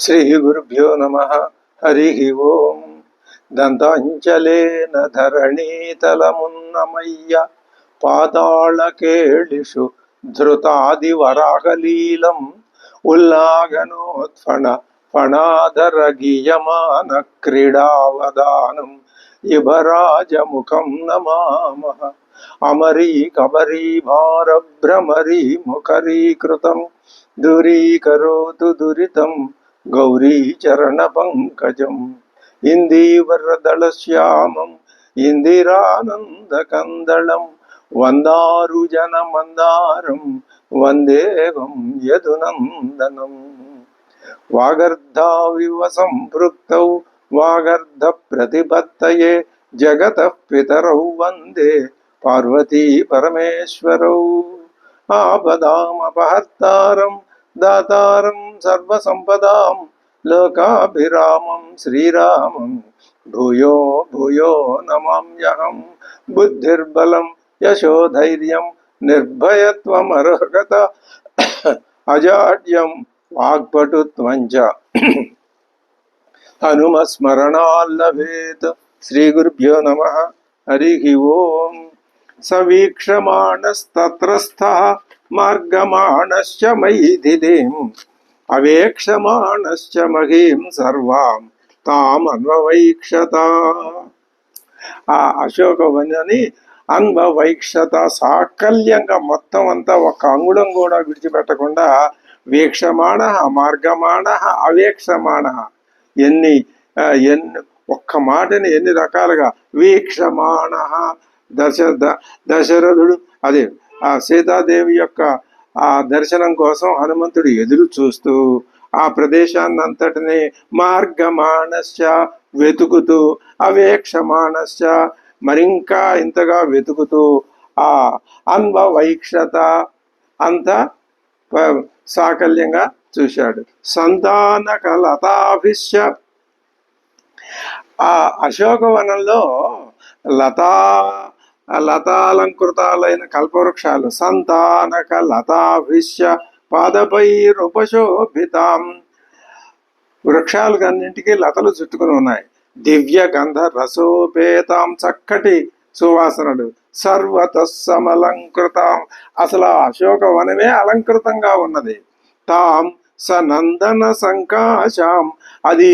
శ్రీగురుభ్యో నమః. హరి ఓం. దంతాంచలేన ధరణీతలమున్నమయ్య పాతాళకేళిషు ధృతాదివరాహలీలం ఉల్లాఘనోత్ఫణ ఫణాధర గీయమాన క్రీడావదానం ఇభరాజముఖం నమామః. అమరీ కబరీ భారభ్రమరీ ముఖరీకృతం దూరీకరోతు దురితం గౌరీ చరణ పంకజం ఇందీవరదళశ్యామం ఇందిరానందకందళం వందారు జనమందారం వందేవం యదునందనం. వాగర్ధావివ సంపృక్తౌ వాగర్ధ ప్రతిపత్తయే జగతః పితరౌ వందే పార్వతీ పరమేశ్వరౌ. ఆపదామపహర్తారం దాతారం సర్వసంపదాం లోకాభిరామం శ్రీరామం భూయో భూయో నమామ్యహం. బుద్ధిర్బలం యశోధైర్యం నిర్భయత్వమర్హత అజాడ్యం వాగ్పటుత్వం చ హనుమస్మరణాల్లభేత్. శ్రీ గురుభ్యో నమః. హరి ఓం. సవీక్షమాణస్తత్రస్థః మార్గమాణశ్చ మైథిలీం అవేక్షమాణశ్చ మహీం సర్వాం తామన్వవైక్షత. ఆ అశోకవనాన్ని అన్వవైక్షత, సాకల్యంగా మొత్తం అంతా ఒక అంగుళం కూడా విడిచిపెట్టకుండా వీక్షమాణ మార్గమాణ అవేక్షమాణ ఎన్ని ఒక్క మాటని ఎన్ని రకాలుగా వీక్షమాణ. దశరథుడు అదే ఆ సీతాదేవి యొక్క ఆ దర్శనం కోసం హనుమంతుడు ఎదురు చూస్తూ ఆ ప్రదేశాన్ని అంతటిని మార్గమాణశ్చ వెతుకుతూ అవేక్షమాణశ్చ మరింకా ఇంతగా వెతుకుతూ ఆ అన్వవైక్షత అంత సాకల్యంగా చూశాడు. సంతానకలతాభిశ్చ, ఆ అశోకవనంలో లతాలంకృతాలైన కల్పవృక్షాలు సంతానక లతాభిశ్చ పాదపైరుపశోభితాం. వృక్షాలన్నింటికీ లతలు చుట్టుకుని ఉన్నాయి. దివ్య గంధ రసోపేతాం, చక్కటి సువాసనలు. సర్వత సమలంకృతాం, అసలు ఆ అశోకవనమే అలంకృతంగా ఉన్నది. తాం స నందన సంకాశాం, అది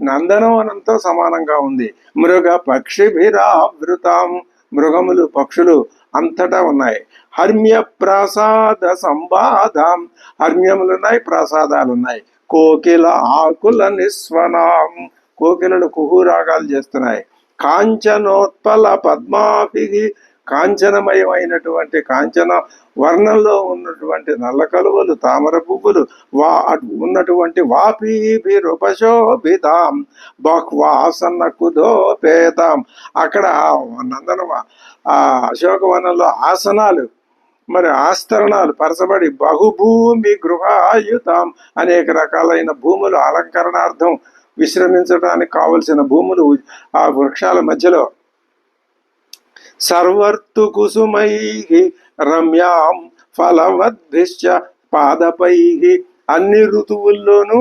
నందనవనంతో సమానంగా ఉంది. మృగ పక్షిభిరావృతాం, మృగములు పక్షులు అంతటా ఉన్నాయి. హర్మ్య ప్రసాద సంవాదాం, హర్మ్యములున్నాయి, ప్రసాదాలున్నాయి. కోకిల ఆకుల నిస్వనాం, కోకిలలు కుహురాగాలు చేస్తున్నాయి. కాంచనోత్పల పద్మాభి, కాంచనమయమైనటువంటి కాంచన వర్ణంలో ఉన్నటువంటి నల్ల కలువలు తామర పువ్వులు ఉన్నటువంటి వాపీభిరుపశోభితాం బహ్వాసన కుధోపేతాం. అక్కడ నందన ఆ అశోకవనంలో ఆసనాలు మరి ఆస్తరణాలు పరచబడి బహుభూమి గృహాయుతాం, అనేక రకాలైన భూములు అలంకరణార్థం విశ్రమించడానికి కావలసిన భూములు ఆ వృక్షాల మధ్యలో. సర్వర్తు కుసుమై రమ్యాం ఫలవద్భిశ్చ పాదపై, అన్ని ఋతువుల్లోనూ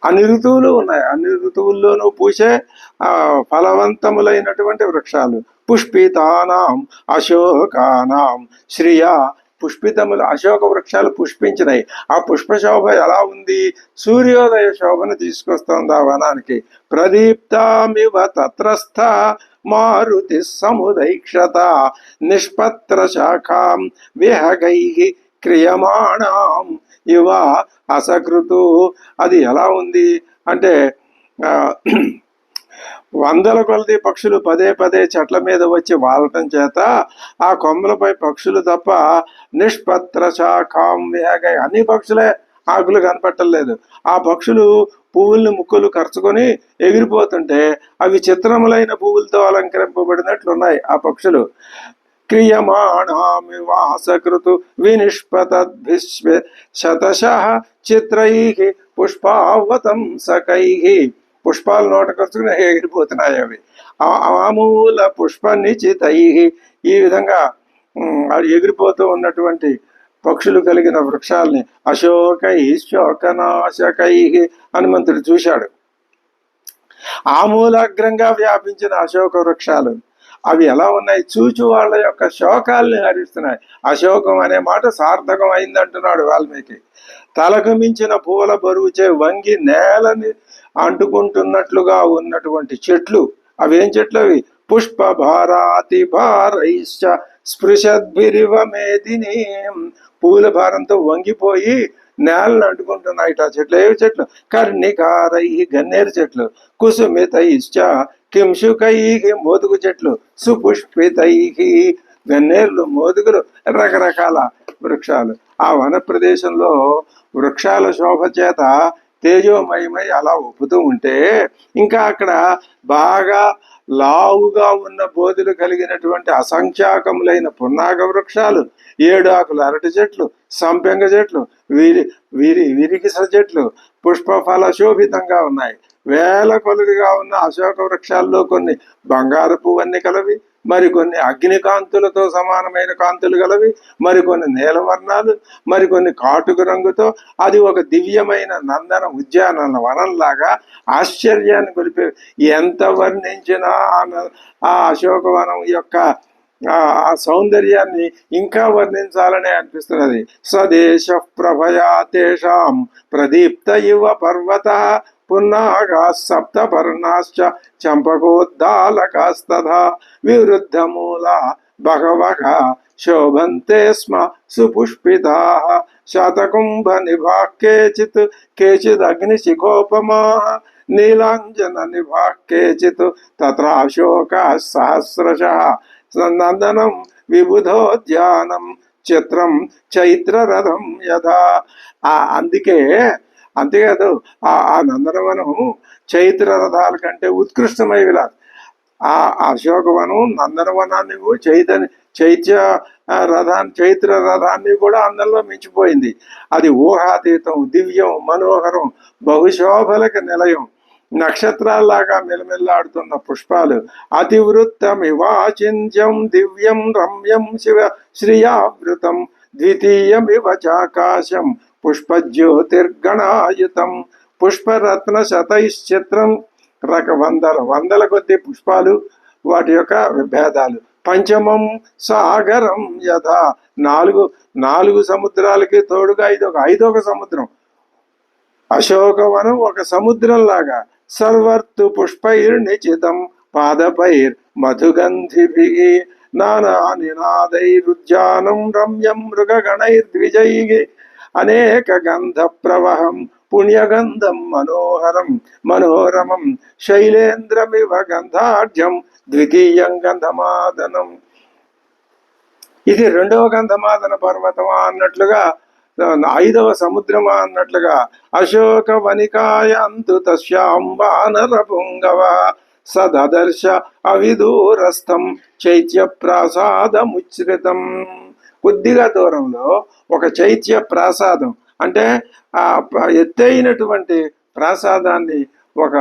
అన్ని ఋతువులు ఉన్నాయి, అన్ని ఋతువుల్లోనూ పూసే ఫలవంతములైనటువంటి వృక్షాలు. పుష్పితానాం అశోకానాం శ్రియా, పుష్పితములు అశోక వృక్షాలు పుష్పించినాయి. ఆ పుష్పశోభ ఎలా ఉంది? సూర్యోదయ శోభను తీసుకొస్తుంది ఆ వనానికి. ప్రదీప్తామివ తత్రస్థ మారుతి సముదైక్షత నిష్పత్ర శాఖాం విహగై క్రియమాణాం ఇవ అసకృతు. అది ఎలా ఉంది అంటే వందల కొలది పక్షులు పదే పదే చెట్ల మీద వచ్చి వాలటం చేత ఆ కొమ్మలపై పక్షులు తప్ప నిష్పత్ర శాఖాం విహగై, అన్ని పక్షులే ఆకులు కనపట్టలేదు. ఆ పక్షులు పువ్వుల్ని ముక్కులు ఖర్చుకొని ఎగిరిపోతుంటే అవి చిత్రములైన పువ్వులతో అలంకరింపబడినట్లున్నాయి ఆ పక్షులు. క్రియమాణామివాసకృతు వినిష్పతద్భిశతశః చిత్రైః పుష్పావతంసకైః, పుష్పాలు నోట ఖర్చుకుని ఎగిరిపోతున్నాయి అవి. ఆమూల పుష్ప నిచితైః, ఈ విధంగా ఎగిరిపోతూ ఉన్నటువంటి పక్షులు కలిగిన వృక్షాలని అశోకై శోకనాశకై హనుమంతుడు చూశాడు. ఆమూలాగ్రంగా వ్యాపించిన అశోక వృక్షాలు అవి ఎలా ఉన్నాయి, చూచు వాళ్ళ యొక్క శోకాల్ని హరిస్తున్నాయి. అశోకం అనే మాట సార్థకం అయిందంటున్నాడు వాల్మీకి. తలకు మించిన పూల బరువుచే వంగి నేలని అంటుకుంటున్నట్లుగా ఉన్నటువంటి చెట్లు, అవేం చెట్లు అవి? పుష్ప భారాతి భారైశ్చ స్పృశద్భిరివ మేదిని. పూల భారంతో వంగిపోయి నేలను అంటుకుంటున్నాయిట చెట్లు. ఏవి చెట్లు? కర్ణికారై గన్నేరు చెట్లు, కుసుమితైశ్చ కింశుకై మోదుగు చెట్లు, సుపుష్పితై గన్నేరులు, మోదుగులు, రకరకాల వృక్షాలు. ఆ వన ప్రదేశంలో వృక్షాల శోభ చేత తేజోమయమై అలా ఒప్పుతూ ఉంటే, ఇంకా అక్కడ బాగా లావుగా ఉన్న బోధులు కలిగినటువంటి అసంఖ్యాకములైన పున్నాగ వృక్షాలు, 7 ఆకుల అరటి చెట్లు, సంపెంగ చెట్లు, విరిగిస చెట్లు పుష్పఫల శోభితంగా ఉన్నాయి. వేల కొలుదిగా ఉన్న అశోక వృక్షాల్లో కొన్ని బంగారపు వన్నె కలవి, మరికొన్ని అగ్నికాంతులతో సమానమైన కాంతులు గలవి, మరికొన్ని నీలవర్ణాలు, మరికొన్ని కాటుక రంగుతో అది ఒక దివ్యమైన నందన ఉద్యాన వనంలాగా ఆశ్చర్యాన్ని కొలిపే. ఎంత వర్ణించినా ఆ అశోకవనం యొక్క ఆ సౌందర్యాన్ని ఇంకా వర్ణించాలనే అనిపిస్తున్నది. స్వదేశ ప్రభయా తేషాం ప్రదీప్త యువ పర్వత పున్నాగా సప్తపర్ణాశ్చ చంపకోద్దాలకాస్తథా వివృద్ధమూలా బహవః శోభంతే స్మ సుపుష్పితాః శతకుంభ నిభాః కేచిత్ కేచిదగ్నిశిఖోపమాః నీలాంజన నిభాః కేచిత్ తత్రాశోకాః సహస్రశః నందనం విబుధోద్యానం చిత్రం చైత్రరథం యథా. అంతేకాదు ఆ నందనవనం చైత్ర రథాల కంటే ఉత్కృష్టమై విలా. ఆ అశోకవనం నందనవనాన్ని చైత్ర రథాన్ని కూడా అందంలో మించిపోయింది. అది ఊహాతీతం, దివ్యం, మనోహరం, బహుశోభలకు నిలయం. నక్షత్రాల్లాగా మెలమెల్లాడుతున్న పుష్పాలు, అతివృత్తమివాచింత్యం దివ్యం రమ్యం శివ శ్రియావృతం ద్వితీయమివ చాకాశం పుష్పజ్యోతిర్గణాయుతం పుష్పరత్న శతైశ్చిత్రం. వందల కొద్ది పుష్పాలు, వాటి యొక్క భేదాలు. పంచమం సాగరం యథా. నాలుగు సముద్రాలకి తోడుగా ఇది ఒక 5వ సముద్రం. అశోకవనం ఒక సముద్రం లాగా. సర్వర్తు పుష్పైర్నిచితం పాదపైర్ మధుగంధిభి నానా నినాదైరుద్యానం రమ్యం మృగగణైర్ద్విజై అనేక గంధ ప్రవహం పుణ్యగంధం మనోహరం మనోరమం శైలేంద్రమివ గంధాఢ్యం ద్వితీయం గంధమాదనం. ఇది 2వ గంధమాదన పర్వతమా అన్నట్లుగా, 5వ సముద్రమా అన్నట్లుగా. అశోక వనికాయాంతు తస్యాం వానర పుంగవ సదర్శ అవిదూరస్థం చైత్య ప్రాసాదముచ్రితం. కొద్దిగా దూరంలో ఒక చైత్య ప్రాసాదం, అంటే ఆ ఎత్తైనటువంటి ప్రాసాదాన్ని, ఒక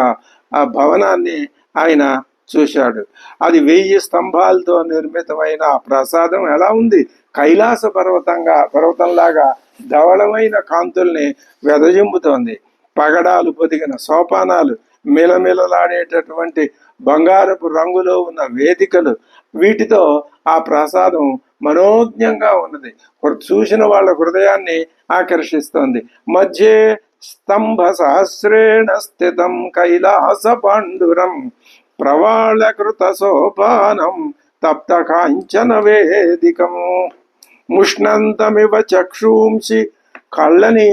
భవనాన్ని ఆయన చూశాడు. అది 1000 స్తంభాలతో నిర్మితమైన ఆ ప్రాసాదం ఎలా ఉంది? కైలాస పర్వతంలాగా ధవళమైన కాంతుల్ని వెదజింపుతోంది. పగడాలు పొదిగిన సోపానాలు, మిలమిలలాడేటటువంటి బంగారపు రంగులో ఉన్న వేదికలు, వీటితో ఆ ప్రాసాదం మనోజ్ఞంగా ఉన్నది. చూసిన వాళ్ళ హృదయాన్ని ఆకర్షిస్తోంది. మధ్యే స్తంభ సహస్రేణ స్థితం కైలాస పాండురం ప్రవాళకృత సోపానం తప్త కాంచన వేదికం ముష్ణంతమివ చక్షూంసి. కళ్ళని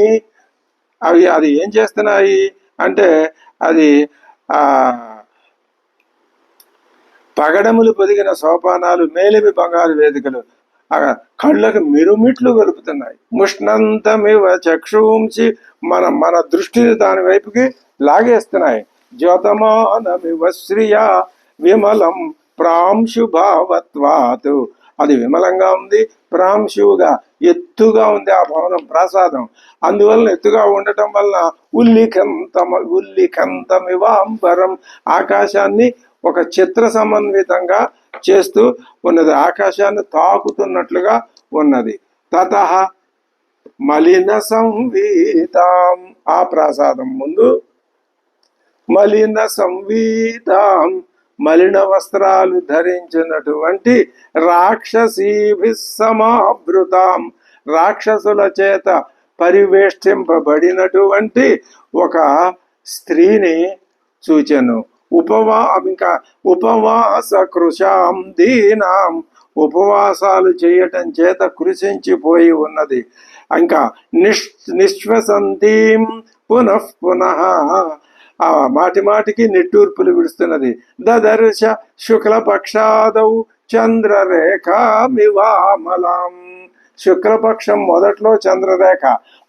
అది ఏం చేస్తున్నాయి అంటే, అది పగడములు పొదిగిన సోపానాలు, మేలిమి బంగారు వేదికలు కళ్ళకు మిరుమిట్లు గలుపుతున్నాయి. ముష్ణంతమివ చక్షూంసి, మన దృష్టిని దాని వైపుకి లాగేస్తున్నాయి. జ్యోతమానమివ శ్రియా విమలం ప్రాంశుభావత్వాత్. అది విమలంగా ఉంది, ప్రాంశువుగా ఎత్తుగా ఉంది ఆ భవనం, ప్రాసాదం. అందువలన ఎత్తుగా ఉండటం వలన ఉల్లిఖంతమివాంబరం, ఆకాశాన్ని ఒక చిత్ర సమన్వితంగా చేస్తూ ఉన్నది, ఆకాశాన్ని తాకుతున్నట్లుగా ఉన్నది. తతః మలిన సంవీతాం, ఆ ప్రసాదం ముందు మలిన సంవీతాం, మలిన వస్త్రాలు ధరించినటువంటి రాక్షసీభి సమావృతాం, రాక్షసుల చేత పరివేష్టింపబడినటువంటి ఒక స్త్రీని సూచను. ఇంకా ఉపవాస కృషాం దీనాం, ఉపవాసాలు చేయటం చేత కృషించిపోయి ఉన్నది. ఇంకా నిశ్వసంతీం పునః పునః, మాటి మాటికి నిట్టూర్పులు విడుస్తున్నది. దదర్శ శుక్లపక్షాదౌ చంద్రరేఖామివామలాం, శుక్లపక్షం మొదట్లో చంద్రరేఖ,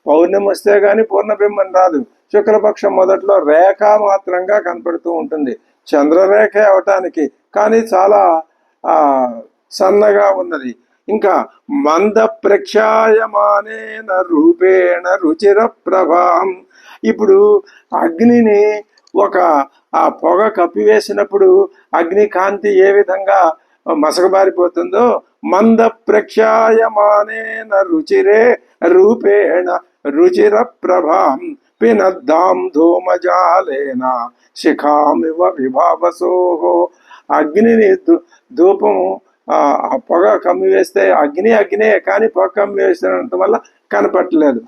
పౌర్ణమి వస్తే గాని పూర్ణబింబం రాదు. శుక్లపక్షం మొదట్లో రేఖ మాత్రంగా కనపడుతూ ఉంటుంది, చంద్రరేఖ అవటానికి, కానీ చాలా సన్నగా ఉన్నది. ఇంకా మంద ప్రఖ్యాయమానేన రూపేణ రుచిర ప్రభాం, ఇప్పుడు అగ్నిని ఆ పొగ కప్పివేసినప్పుడు అగ్ని కాంతి ఏ విధంగా మసకబారిపోతుందో, మంద ప్రఖ్యాయమానేన రుచిరే రూపేణ రుచిర ప్రభాం పినద్దాం ధూమజాలేన శిఖామివ విభావసోహో, అగ్నిని ధూపము ఆ పొగ కమ్మి వేస్తే అగ్నే, కానీ పొగ కమ్మి వేసినంత వల్ల కనపట్టలేదు.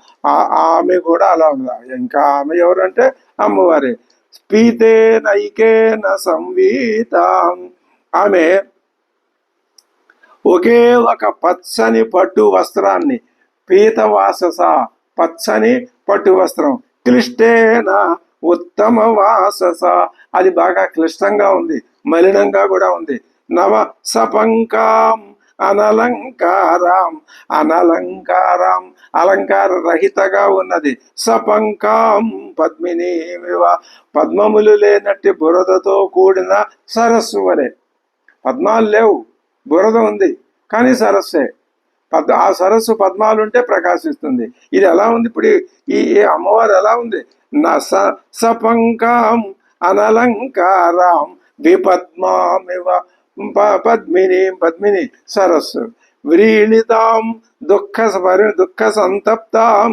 ఆమె కూడా అలా ఉంది. ఇంకా ఆమె ఎవరంటే అమ్మవారే. పీతే నైకేన సంవీతాం, ఆమె ఒకే ఒక పచ్చని పట్టు వస్త్రాన్ని, పీతవాసస, పచ్చని పట్టు వస్త్రం, క్లిష్టేన ఉత్తమ వాసస, అది బాగా క్లిష్టంగా ఉంది, మలినంగా కూడా ఉంది. నవ సపంకాం అనలంకారం, అనలంకారం అలంకార రహితగా ఉన్నది. సపంకాం పద్మినీమివ, పద్మములు లేనట్టి బురదతో కూడిన సరస్సు వలె. పద్మాలు లేవు, బురద ఉంది, కానీ సరస్సే. ఆ సరస్సు పద్మాలుంటే ప్రకాశిస్తుంది. ఇది ఎలా ఉంది ఇప్పుడు ఈ అమ్మవారు ఎలా ఉంది? సపంకాం అనలంకారం విపద్మామివ పద్మిని సరస్సు, వ్రీళితాం దుఃఖ సంతప్తాం,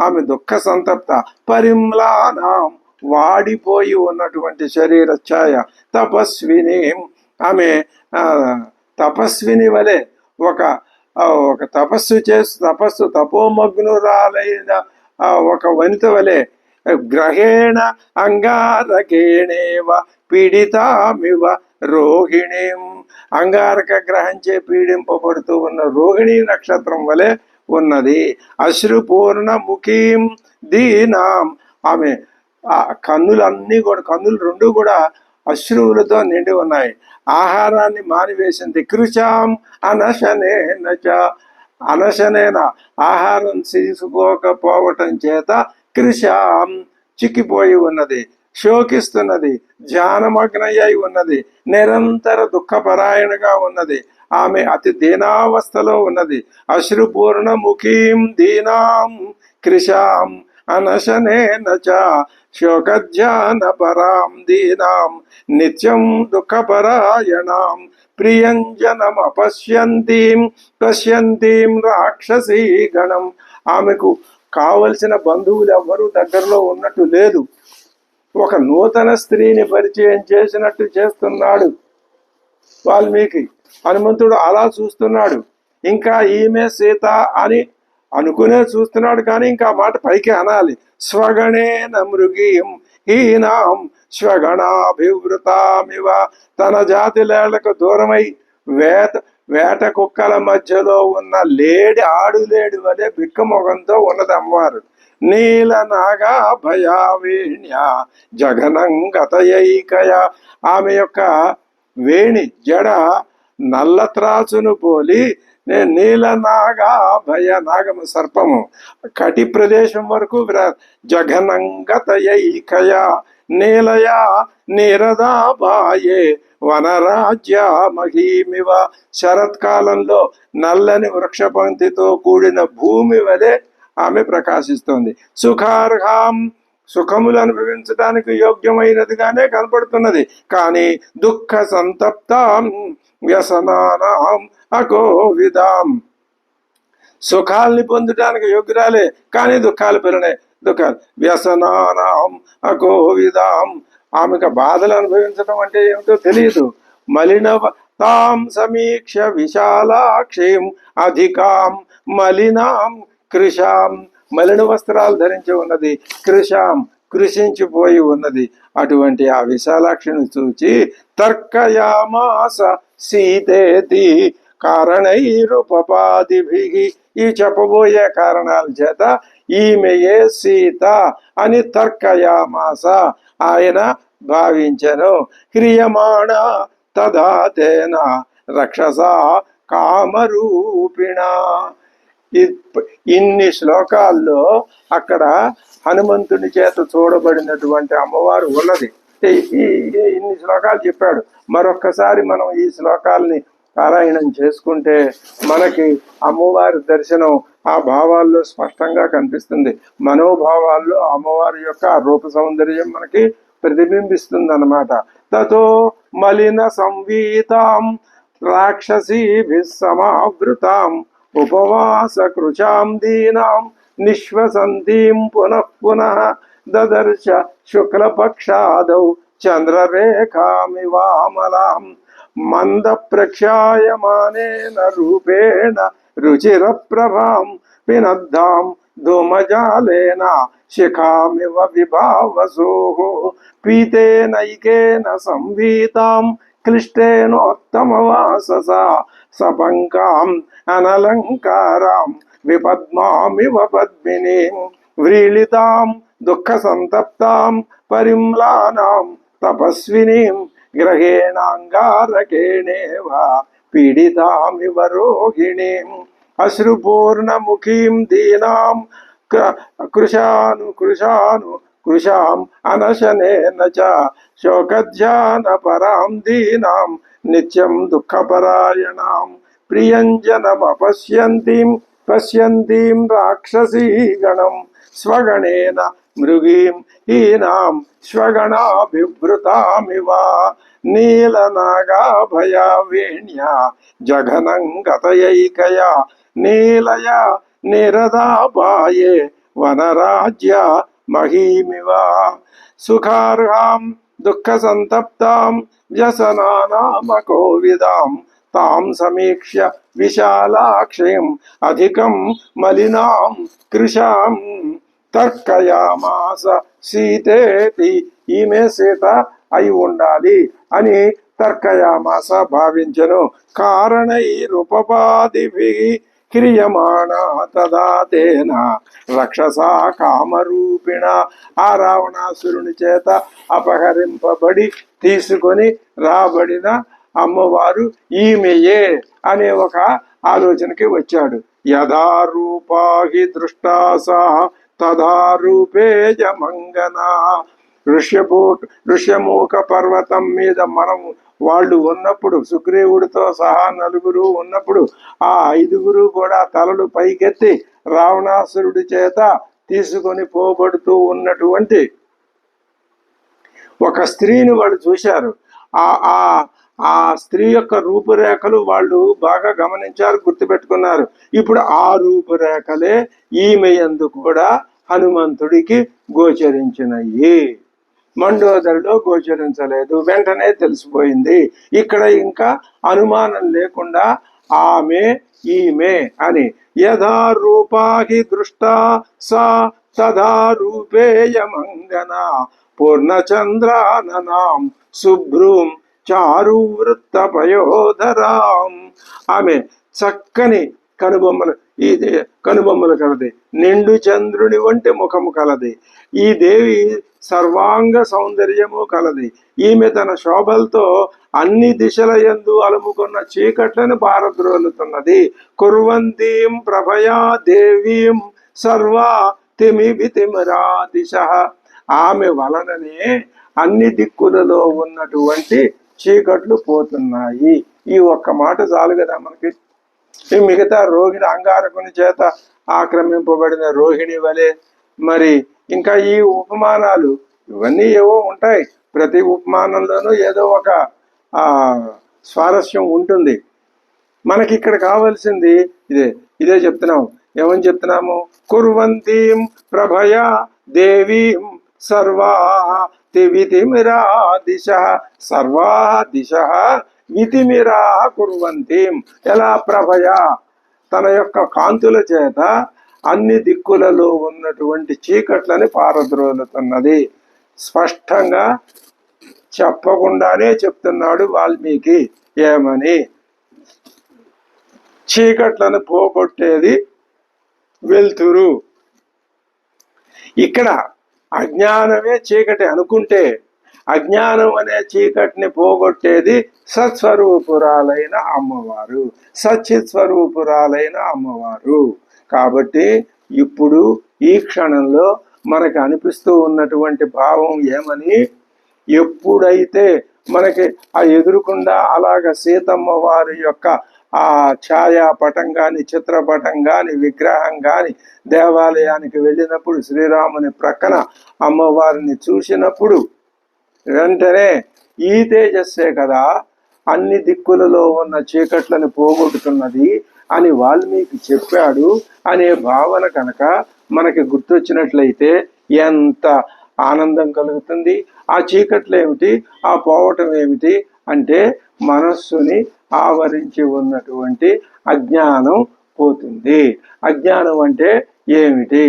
ఆమె దుఃఖ సంతప్త, పరిమ్లానాం వాడిపోయి ఉన్నటువంటి శరీర ఛాయ, తపస్విని, ఆమె తపస్విని వలె ఒక తపోమగ్నురాలైన ఒక వనిత వలె, గ్రహేణ అంగారకేణేవ పీడితామివ రోహిణీం, అంగారక గ్రహంచే పీడింపబడుతూ ఉన్న రోహిణీ నక్షత్రం వలె ఉన్నది. అశ్రుపూర్ణ ముఖీం దీనాం, ఆమె కన్నులు రెండు కూడా అశ్రువులతో నిండి ఉన్నాయి. ఆహారాన్ని మానివేసింది. కృషాం అనశనేన, ఆహారం తీసుకోకపోవటం చేత కృషాం చిక్కిపోయి ఉన్నది, శోకిస్తున్నది, ధ్యానమగ్నయ్యై ఉన్నది, నిరంతర దుఃఖపరాయణగా ఉన్నది. ఆమె అతి దీనావస్థలో ఉన్నది. అశ్రుపూర్ణ ముఖీం దీనాం కృషాం అనశనేన చ శోకధ్యాన పరాం దీనాం నిత్యం దుఃఖపరాయణాం ప్రియంజనం పశ్యంతీం రాక్షసీ గణం, ఆమెకు కావలసిన బంధువులు ఎవ్వరూ దగ్గరలో ఉన్నట్టు లేదు. ఒక నూతన స్త్రీని పరిచయం చేసినట్టు చేస్తున్నాడు వాల్మీకి. హనుమంతుడు అలా చూస్తున్నాడు. ఇంకా ఈమె సీత అని అనుకునే చూస్తున్నాడు, కానీ ఇంకా మాట పైకి అనాలి. స్వగణేన మృగీం హీనాం స్వగణాభివృతామివ, తన జాతి లేళ్లకు దూరమై వేట కుక్కల మధ్యలో ఉన్న ఆడులేడి వలె బిక్కమొగంతో ఉన్నది అమ్మవారు. నీల నాగా భయావేణ్య జగనంగతయైకయ, ఆమె యొక్క వేణి జడ నల్ల త్రాచును పోలి నీల నాగా భయ, నాగము సర్పము, కటి ప్రదేశం వరకు జగనంగతయైకయ నీలయ నీరదాబాయే వనరాజ్య మహీమివ, శరత్కాలంలో నల్లని వృక్షపంక్తితో కూడిన భూమి వలె ఆమె ప్రకాశిస్తోంది. సుఖార్హాం, సుఖములు అనుభవించడానికి యోగ్యమైనదిగానే కనపడుతున్నది, కానీ దుఃఖ సంతప్తాం వ్యసనానాం అకోవిదాం, సుఖాల్ని పొందడానికి యోగ్యురాలే, కానీ దుఃఖాలు పెరిగినాయి. దుఃఖాలు వ్యసనానాం అకోవిదాం. ఆమెకు బాధలు అనుభవించడం అంటే ఏమిటో తెలియదు. మలినవ తాం సమీక్ష విశాలాక్షీం అధికాం మలినాం కృషాం. మలిన వస్త్రాలు ధరించి ఉన్నది, కృషాం కృషించిపోయి ఉన్నది. అటువంటి ఆ విశాలాక్షిని చూచి తర్కయామాస సీతేతి కారణైరుపపాదిభిః. ఈ చెప్పబోయే కారణాల చేత ఈమెయే సీత అని తర్కయామాస ఆయన భావించెను. హ్రియమాణ తదా తేన రక్షసా కామరూపిణ. ఇన్ని శ్లోకాల్లో అక్కడ హనుమంతుని చేత చూడబడినటువంటి అమ్మవారు ఉన్నది. ఇన్ని శ్లోకాలు చెప్పాడు. మరొక్కసారి మనం ఈ శ్లోకాల్ని పారాయణం చేసుకుంటే మనకి అమ్మవారి దర్శనం ఆ భావాల్లో స్పష్టంగా కనిపిస్తుంది. మనోభావాల్లో అమ్మవారి యొక్క రూప సౌందర్యం మనకి ప్రతిబింబిస్తుంది అన్నమాట. తతో మలిన సంవీతాం రాక్షసీభిః సమావృతాం ఉపవాస కృచాం దీనాం నిశ్వసంతీం పునః పునః దదర్శ శుక్లపక్షాదౌ చంద్రరేఖామివామలాం మంద ప్రక్షాయమానేన రూపేణ రుచిర ప్రభాం పినద్దాం ధూమజాలేన శిఖామివ విభావసోః పీతేనైకేన సంవీతాం క్లిష్టేనోత్తమవాససా సపంకాం అనలంకారాం విపద్మామివ పద్మినీం వ్రీళితాం దుఃఖ సంతప్తాం పరిమ్లానాం తపస్వినీం గ్రహేణాంగారకేణేవ పీడితామివ రోహిణీం అశ్రుపూర్ణముఖీం దీనాం కృశాం అనశనేన చ శోకధ్యాన పరాం దీనాం నిత్యం దుఃఖపరాయణాం ప్రియంజనమపశ్యంతీం పశ్యంతీం రాక్షసీ గణం స్వగణేన మృగీం హీనాం స్వగణాభివృతామివ నీలనాగాభయా వేణ్యా జఘనం గతయైకయా నీలయ నిరదాపాయే వనరాజ్య మహీమివ సుఖార్హాం దుఃఖ సంతప్తాం వ్యసనానామకోవిదాం తాం సమీక్ష్య విశాలాక్షీం అధికం మలినాం కృశాం తర్కయామాస సీతేతి. ఈమె సీత అయి ఉండాలి అని తర్కయామాస భావించెను. కారణైరుపపాదిభిః క్రియమాణ తదా తేన రక్షసా కామరూపిణ. ఆ రావణాసురుని చేత అపహరింపబడి తీసుకొని రాబడిన అమ్మవారు ఈమెయే అనే ఒక ఆలోచనకి వచ్చాడు. యథా రూపాహి దృష్టా సా తదా రూపేయమంగనా. ఋష్యమూక పర్వతం మీద మనం వాళ్ళు ఉన్నప్పుడు, సుగ్రీవుడితో సహా నలుగురు ఉన్నప్పుడు, ఆ 5గురు కూడా తలలు పైకెత్తి రావణాసురుడి చేత తీసుకొని పోబడుతూ ఉన్నటువంటి ఒక స్త్రీని వాళ్ళు చూశారు. ఆ ఆ స్త్రీ యొక్క రూపురేఖలు వాళ్ళు బాగా గమనించారు, గుర్తుపెట్టుకున్నారు. ఇప్పుడు ఆ రూపురేఖలే ఈమె యందు కూడా హనుమంతుడికి గోచరించినయి. మండోదరిలో గోచరించలేదు, వెంటనే తెలిసిపోయింది. ఇక్కడ ఇంకా అనుమానం లేకుండా ఆమె ఈమె అని. యథా రూపాహి దృష్టా సా తథా రూపేయమంగనా పూర్ణచంద్రాననాం శుభ్రూం చారువృత్త పయోధరాం. ఆమె చక్కని కనుబొమ్మలు కలది, నిండు చంద్రుని వంటి ముఖము కలది. ఈ దేవి సర్వాంగ సౌందర్యము కలది. ఈమె తన శోభలతో అన్ని దిశల యందు అలుముకున్న చీకట్లను పారద్రోలుతున్నది. కుర్వంతీం ప్రభయా దేవీం సర్వా తిమిభితిమిరా దిశ. ఆమె వలననే అన్ని దిక్కులలో ఉన్నటువంటి చీకట్లు పోతున్నాయి. ఈ ఒక్క మాట చాలు కదా మనకి. మిగతా రోహిణి అంగారకుని చేత ఆక్రమింపబడిన రోహిణి వలె మరి ఇంకా ఈ ఉపమానాలు ఇవన్నీ ఏవో ఉంటాయి. ప్రతి ఉపమానంలోనూ ఏదో ఒక స్వారస్యం ఉంటుంది. మనకి ఇక్కడ కావాల్సింది ఇదే చెప్తున్నాం. ఏమని చెప్తున్నాము? కుర్వంతీం ప్రభయా దేవీం సర్వా వితిమిరా దిశ, సర్వా దిశ వితిమిరా కుర్వంతీం. ఎలా? ప్రభయా, తన యొక్క కాంతుల చేత అన్ని దిక్కులలో ఉన్నటువంటి చీకట్లని పారద్రోలుతున్నది. స్పష్టంగా చెప్పకుండానే చెప్తున్నాడు వాల్మీకి. ఏమని? చీకట్లను పోగొట్టేది వెలుతురు. ఇక్కడ అజ్ఞానమే చీకటి అనుకుంటే, అజ్ఞానం అనే చీకటిని పోగొట్టేది సత్స్వరూపురాలైన అమ్మవారు, సచ్చిత్ స్వరూపురాలైన అమ్మవారు. కాబట్టి ఇప్పుడు ఈ క్షణంలో మనకు అనిపిస్తూ ఉన్నటువంటి భావం ఏమని? ఎప్పుడైతే మనకి ఆ ఎదురుకుండా అలాగ సీతమ్మ వారి యొక్క ఆ ఛాయాపటం కానీ, చిత్రపటం కానీ, విగ్రహం కానీ దేవాలయానికి వెళ్ళినప్పుడు శ్రీరాముని ప్రక్కన అమ్మవారిని చూసినప్పుడు వెంటనే ఈ తేజస్సే కదా అన్ని దిక్కులలో ఉన్న చీకట్లను పోగొట్టుతున్నది అని వాల్మీకి చెప్పాడు అనే భావన కనుక మనకి గుర్తొచ్చినట్లయితే ఎంత ఆనందం కలుగుతుంది. ఆ చీకట్లు ఏమిటి? ఆ పోవటం ఏమిటి అంటే మనస్సుని ఆవరించి ఉన్నటువంటి అజ్ఞానం పోతుంది. అజ్ఞానం అంటే ఏమిటి?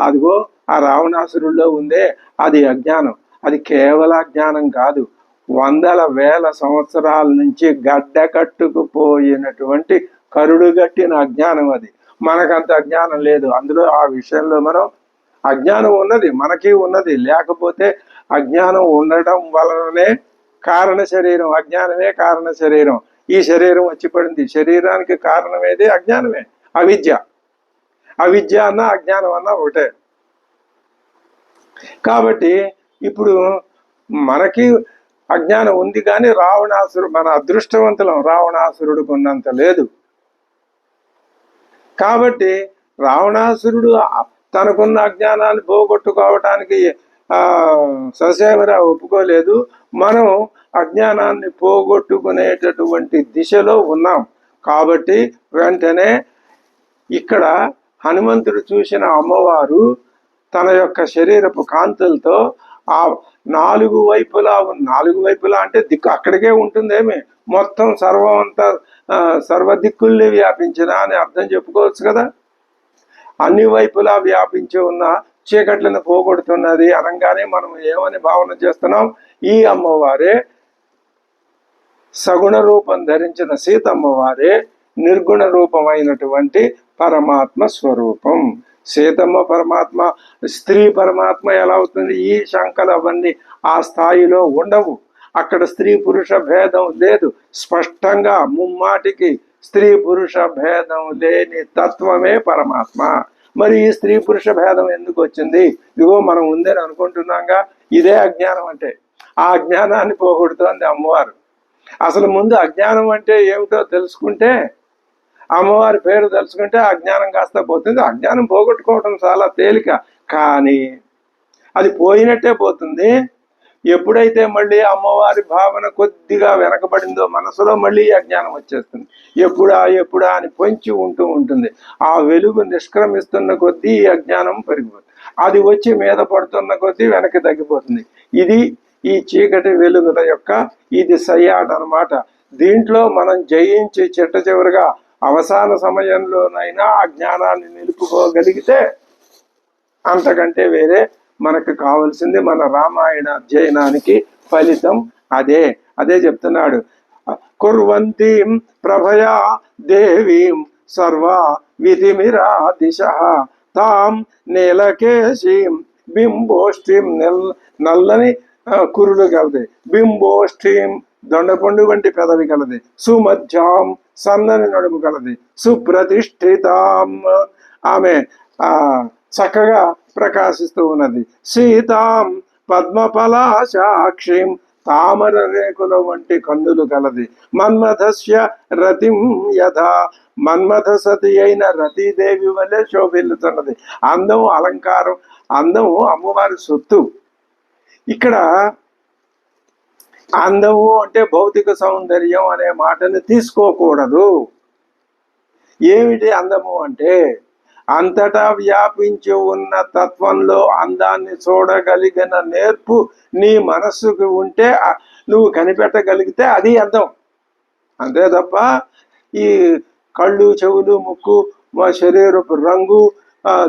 అదిగో ఆ రావణాసురుల్లో ఉందే అది అజ్ఞానం. అది కేవల అజ్ఞానం కాదు, వందల వేల సంవత్సరాల నుంచి గడ్డ కట్టుకుపోయినటువంటి కరుడుగట్టిన అజ్ఞానం అది. మనకంత అజ్ఞానం లేదు. అందులో ఆ విషయంలో మనం అజ్ఞానం ఉన్నది, మనకి ఉన్నది. లేకపోతే అజ్ఞానం ఉండటం వలననే కారణ శరీరం, అజ్ఞానమే కారణ శరీరం. ఈ శరీరం వచ్చి పడింది. శరీరానికి కారణమేది అజ్ఞానమే, అవిద్య. అవిద్య అన్న అజ్ఞానం అన్న ఒకటే. కాబట్టి ఇప్పుడు మనకి అజ్ఞానం ఉంది, కానీ మన అదృష్టవంతులం, రావణాసురుడికి ఉన్నంత లేదు. కాబట్టి రావణాసురుడు తనకున్న అజ్ఞానాన్ని పోగొట్టుకోవటానికి ససేమిరా ఒప్పుకోలేదు. మనం అజ్ఞానాన్ని పోగొట్టుకునేటటువంటి దిశలో ఉన్నాం. కాబట్టి వెంటనే ఇక్కడ హనుమంతుడు చూసిన అమ్మవారు తన యొక్క శరీరపు కాంతులతో ఆ నాలుగు వైపులా అంటే దిక్కు అక్కడికే ఉంటుందేమి, మొత్తం సర్వమంతా సర్వదిక్కుల్ని వ్యాపించిన అని అర్థం చెప్పుకోవచ్చు కదా. అన్ని వైపులా వ్యాపించి ఉన్న చీకట్లను పోగొడుతున్నది అనగానే మనం ఏమని భావన చేస్తున్నాం? ఈ అమ్మవారే సగుణ రూపం ధరించిన సీతమ్మవారే నిర్గుణ రూపమైనటువంటి పరమాత్మ స్వరూపం. సీతమ్మ పరమాత్మ, స్త్రీ పరమాత్మ ఎలా అవుతుంది? ఈ శంకలు అవన్నీ ఆ స్థాయిలో ఉండవు. అక్కడ స్త్రీ పురుష భేదం లేదు. స్పష్టంగా ముమ్మాటికి స్త్రీ పురుష భేదం లేని తత్వమే పరమాత్మ. మరి ఈ స్త్రీ పురుష భేదం ఎందుకు వచ్చింది? ఇదిగో మనం ఉందని అనుకుంటున్నాగా, ఇదే అజ్ఞానం అంటే. ఆ అజ్ఞానాన్ని పోగొడుతోంది అమ్మవారు. అసలు ముందు అజ్ఞానం అంటే ఏమిటో తెలుసుకుంటే, అమ్మవారి పేరు తెలుసుకుంటే అజ్ఞానం కాస్త పోతుంది. అజ్ఞానం పోగొట్టుకోవడం చాలా తేలిక, కానీ అది పోయినట్టే పోతుంది. ఎప్పుడైతే మళ్ళీ అమ్మవారి భావన కొద్దిగా వెనకబడిందో మనసులో మళ్ళీ అజ్ఞానం వచ్చేస్తుంది. ఎప్పుడా అని పొంచి ఉంటుంది. ఆ వెలుగు నిష్క్రమిస్తున్న కొద్దీ ఈ అజ్ఞానం పెరిగిపోతుంది. అది వచ్చి మీద పడుతున్న కొద్దీ వెనక్కి తగ్గిపోతుంది. ఇది ఈ చీకటి వెలుగుల యొక్క ఇది సయ్యాట అనమాట. దీంట్లో మనం జయించి చిట్ట చివరిగా అవసాన సమయంలోనైనా ఆ జ్ఞానాన్ని నిలుపుకోగలిగితే అంతకంటే వేరే మనకు కావాల్సింది మన రామాయణ అధ్యయనానికి ఫలితం అదే చెప్తున్నాడు. కుర్వంతీం ప్రభయా దేవీం సర్వా విధిమిరా దిశ తాం నీలకేశీం బింబోష్ఠీం నల్లని కురులు కలది, బింబోష్ఠీం దొండపండు వంటి పెదవి కలది, సుమధ్యాం సన్నని నడుము కలది, సుప్రతిష్ఠితాం ఆమె చక్కగా ప్రకాశిస్తూ ఉన్నది, సీతాం పద్మఫలాశాక్షిం తామర రేకుల వంటి కన్నులు కలది, మన్మథస్య రతిం యథా మన్మథ సతి అయిన రతీదేవి వలె శోభిల్లుతున్నది. అందం, అలంకారం, అందం అమ్మవారి సొత్తు. ఇక్కడ అందము అంటే భౌతిక సౌందర్యం అనే మాటను తీసుకోకూడదు. ఏమిటి అందము అంటే అంతటా వ్యాపించి ఉన్న తత్వంలో అందాన్ని చూడగలిగిన నేర్పు నీ మనస్సుకు ఉంటే నువ్వు కనిపెట్టగలిగితే అది అందం. అంతే తప్ప ఈ కళ్ళు, చెవులు, ముక్కు, శరీరపు రంగు,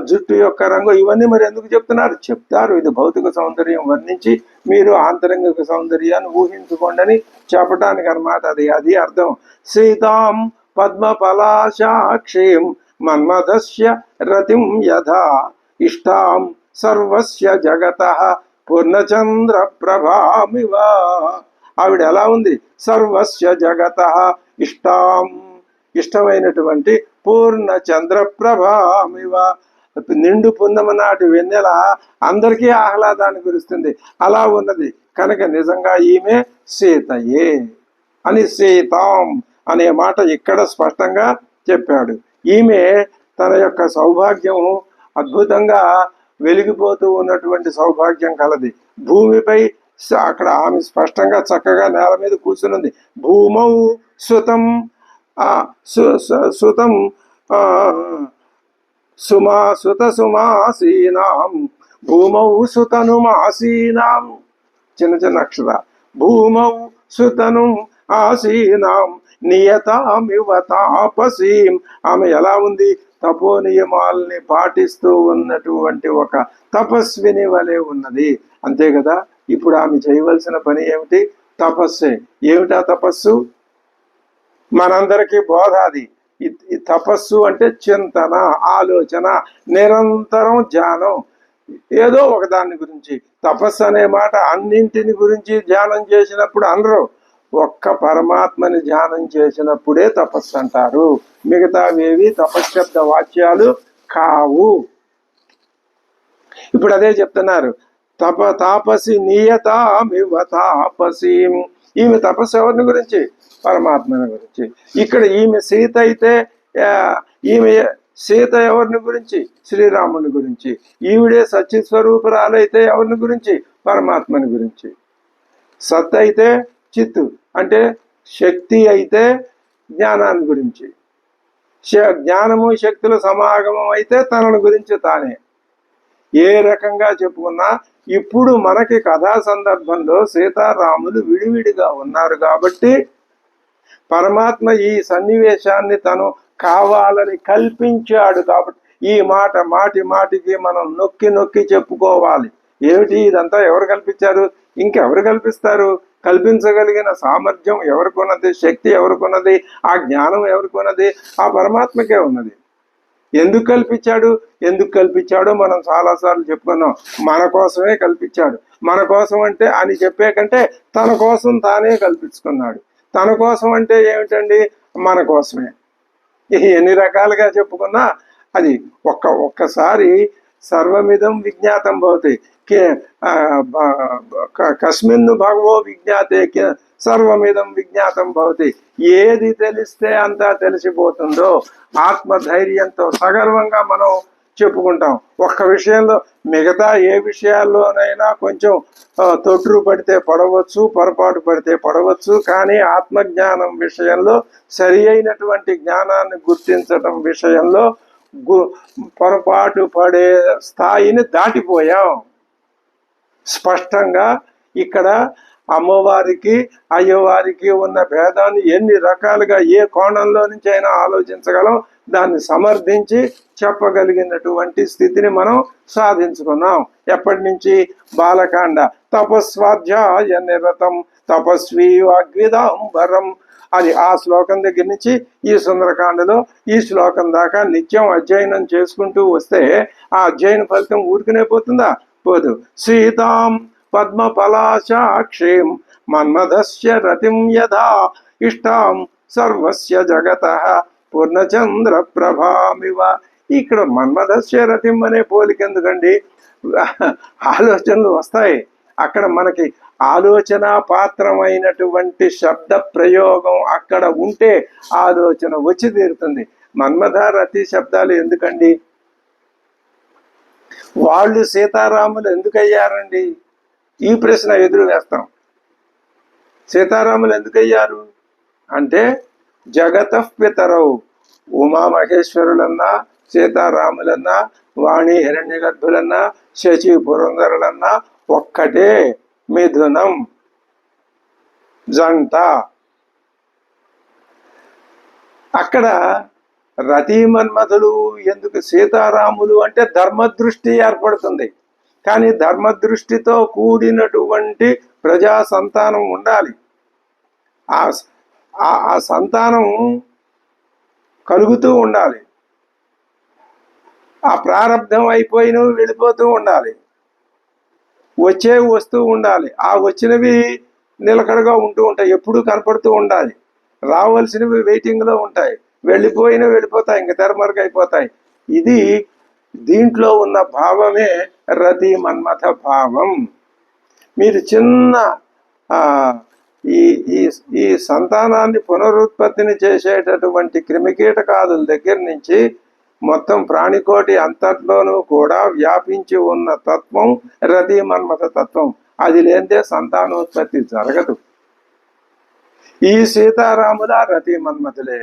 జుట్టు యొక్క రంగు ఇవన్నీ మరి ఎందుకు చెప్తున్నారు? చెప్తారు ఇది భౌతిక సౌందర్యం వర్ణించి మీరు ఆంతరంగిక సౌందర్యాన్ని ఊహించుకోండి అని చెప్పటానికి అనమాట. అది అర్థం. సీతాం పద్మ పలాశాక్షీం మన్మథస్య రతిం యథా ఇష్టాం సర్వస్య జగతః పూర్ణచంద్ర ప్రభామివ. ఆవిడ ఎలా ఉంది? సర్వస్య జగతః ఇష్టాం, ఇష్టమైనటువంటి పూర్ణ చంద్ర ప్రభామివ, నిండు పున్నమ నాటి వెన్నెల అందరికీ ఆహ్లాదాన్ని కురుస్తుంది. అలా ఉన్నది కనుక నిజంగా ఈమె సీతయే అని సీతాం అనే మాట ఇక్కడ స్పష్టంగా చెప్పాడు. ఈమె తన యొక్క సౌభాగ్యం అద్భుతంగా వెలిగిపోతూ ఉన్నటువంటి సౌభాగ్యం కలది. భూమిపై అక్కడ ఆమె స్పష్టంగా చక్కగా నేల మీద కూర్చున్నది. భూమౌ సుతం సుతం సుమాసీనాం భూమౌ సుతనుమాసీనాం, చిన్న చిన్న అక్షర, భూమౌ సుతను ఆసీనాం నియతామివ తాపసీం. ఆమె ఎలా ఉంది? తపో నియమాల్ని పాటిస్తూ ఉన్నటువంటి ఒక తపస్విని వలె ఉన్నది. అంతే కదా. ఇప్పుడు ఆమె చేయవలసిన పని ఏమిటి? తపస్సే. ఏమిటా తపస్సు? మనందరికీ బోధ అది. ఈ తపస్సు అంటే చింతన, ఆలోచన, నిరంతరం ధ్యానం ఏదో ఒకదాని గురించి. తపస్సు అనే మాట అన్నింటిని గురించి ధ్యానం చేసినప్పుడు అనరు, ఒక్క పరమాత్మని ధ్యానం చేసినప్పుడే తపస్సు అంటారు. మిగతావేవి తపశ్శబ్ద వాక్యాలు కావు. ఇప్పుడు అదే చెప్తున్నారు. తాపసి నియతామివ తాపసీం. ఈమె తపస్సు ఎవరిని గురించి? పరమాత్మని గురించి. ఇక్కడ ఈమె సీత అయితే ఈమె సీత ఎవరిని గురించి? శ్రీరాముని గురించి. ఈవిడే సచ్చిస్వరూపురాలైతే ఎవరిని గురించి? పరమాత్మని గురించి. సత్ అయితే చిత్తు అంటే శక్తి అయితే జ్ఞానాన్ని గురించి. జ్ఞానము శక్తుల సమాగమం అయితే తనను గురించి తానే. ఏ రకంగా చెప్పుకున్నా ఇప్పుడు మనకి కథా సందర్భంలో సీతారాములు విడివిడిగా ఉన్నారు కాబట్టి పరమాత్మ ఈ సన్నివేశాన్ని తను కావాలని కల్పించాడు. కాబట్టి ఈ మాట మాటికి మనం నొక్కి నొక్కి చెప్పుకోవాలి. ఏమిటి ఇదంతా? ఎవరు కల్పించారు? ఇంకెవరు కల్పిస్తారు? కల్పించగలిగిన సామర్థ్యం ఎవరికొన్నది? శక్తి ఎవరికొన్నది? ఆ జ్ఞానం ఎవరికొన్నది? ఆ పరమాత్మకే ఉన్నది. ఎందుకు కల్పించాడు? ఎందుకు కల్పించాడో మనం చాలాసార్లు చెప్పుకున్నాం. మన కోసమే కల్పించాడు. మన కోసం అంటే అని చెప్పే కంటే తన కోసం తానే కల్పించుకున్నాడు. తన కోసం అంటే ఏమిటండి? మన కోసమే. ఎన్ని రకాలుగా చెప్పుకున్నా అది ఒక్కసారి సర్వమిదం విజ్ఞాతం భవతి కస్మిన్ భగవో విజ్ఞాతే సర్వమిదం విజ్ఞాతం భవతి. ఏది తెలిస్తే అంతా తెలిసిపోతుందో ఆత్మధైర్యంతో సగర్వంగా మనం చెప్పుకుంటాం. ఒక్క విషయంలో, మిగతా ఏ విషయాల్లోనైనా కొంచెం తొట్టు పడితే పడవచ్చు, పొరపాటు పడితే పడవచ్చు, కానీ ఆత్మజ్ఞానం విషయంలో సరి అయినటువంటి జ్ఞానాన్ని గుర్తించటం విషయంలో పొరపాటు పడే స్థాయిని దాటిపోయాం. స్పష్టంగా ఇక్కడ అమ్మవారికి అయ్యవారికి ఉన్న భేదాన్ని ఎన్ని రకాలుగా ఏ కోణంలో నుంచి అయినా ఆలోచించగలం. దాన్ని సమర్థించి చెప్పగలిగినటువంటి స్థితిని మనం సాధించుకున్నాం. ఎప్పటి నుంచి? బాలకాండ. తపస్వాధ్యాయ నిరతం తపస్వీ వాగ్విదాంబరం అని ఆ శ్లోకం దగ్గర నుంచి ఈ సుందరకాండలో ఈ శ్లోకం దాకా నిత్యం అధ్యయనం చేసుకుంటూ వస్తే ఆ అధ్యయన ఫలితం ఊరికనే పోతుందా? పోదు. సీతాం పద్మ పలాశాక్షీం మన్మథస్య రతిం యథా ఇష్టాం సర్వస్య జగతః పూర్ణచంద్ర ప్రభామివ. ఇక్కడ మన్మథస్య రతిం అనే పోలికెందుకండి? ఆలోచనలు వస్తాయి. అక్కడ మనకి ఆలోచన పాత్రమైనటువంటి శబ్ద ప్రయోగం అక్కడ ఉంటే ఆలోచన వచ్చి తీరుతుంది. మన్మథ రతి శబ్దాలు ఎందుకండి? వాళ్ళు సీతారాములు ఎందుకయ్యారండి? ఈ ప్రశ్న ఎదురు వేస్తాం. సీతారాములు ఎందుకయ్యారు అంటే జగతః పితరౌ ఉమామహేశ్వరులన్నా, సీతారాములన్నా, వాణి హిరణ్య గర్భులన్నా, శశి పురంధరులన్నా ఒక్కటే, మిథునం జంట. అక్కడ రతిమన్మథులు ఎందుకు సీతారాములు అంటే ధర్మదృష్టి ఏర్పడుతుంది. కానీ ధర్మదృష్టితో కూడినటువంటి ప్రజా సంతానం ఉండాలి. ఆ సంతానం కలుగుతూ ఉండాలి. ఆ ప్రారంధం అయిపోయిన వెళ్ళిపోతూ ఉండాలి, వస్తూ ఉండాలి. ఆ వచ్చినవి నిలకడగా ఉంటూ ఉంటాయి, ఎప్పుడూ కనపడుతూ ఉండాలి. రావాల్సినవి వెయిటింగ్లో ఉంటాయి, వెళ్ళిపోతాయి, ఇంక తెరమరుగు అయిపోతాయి. ఇది దీంట్లో ఉన్న భావమే రతి మన్మథ భావం. మీరు చిన్న ఈ ఈ ఈ సంతానాన్ని పునరుత్పత్తిని చేసేటటువంటి క్రిమికీటకాదుల దగ్గర నుంచి మొత్తం ప్రాణికోటి అంతట్లోనూ కూడా వ్యాపించి ఉన్న తత్వం రతి మన్మథ తత్వం. అది లేదే సంతానోత్పత్తి జరగదు. ఈ సీతారాముల రతి మన్మథులే.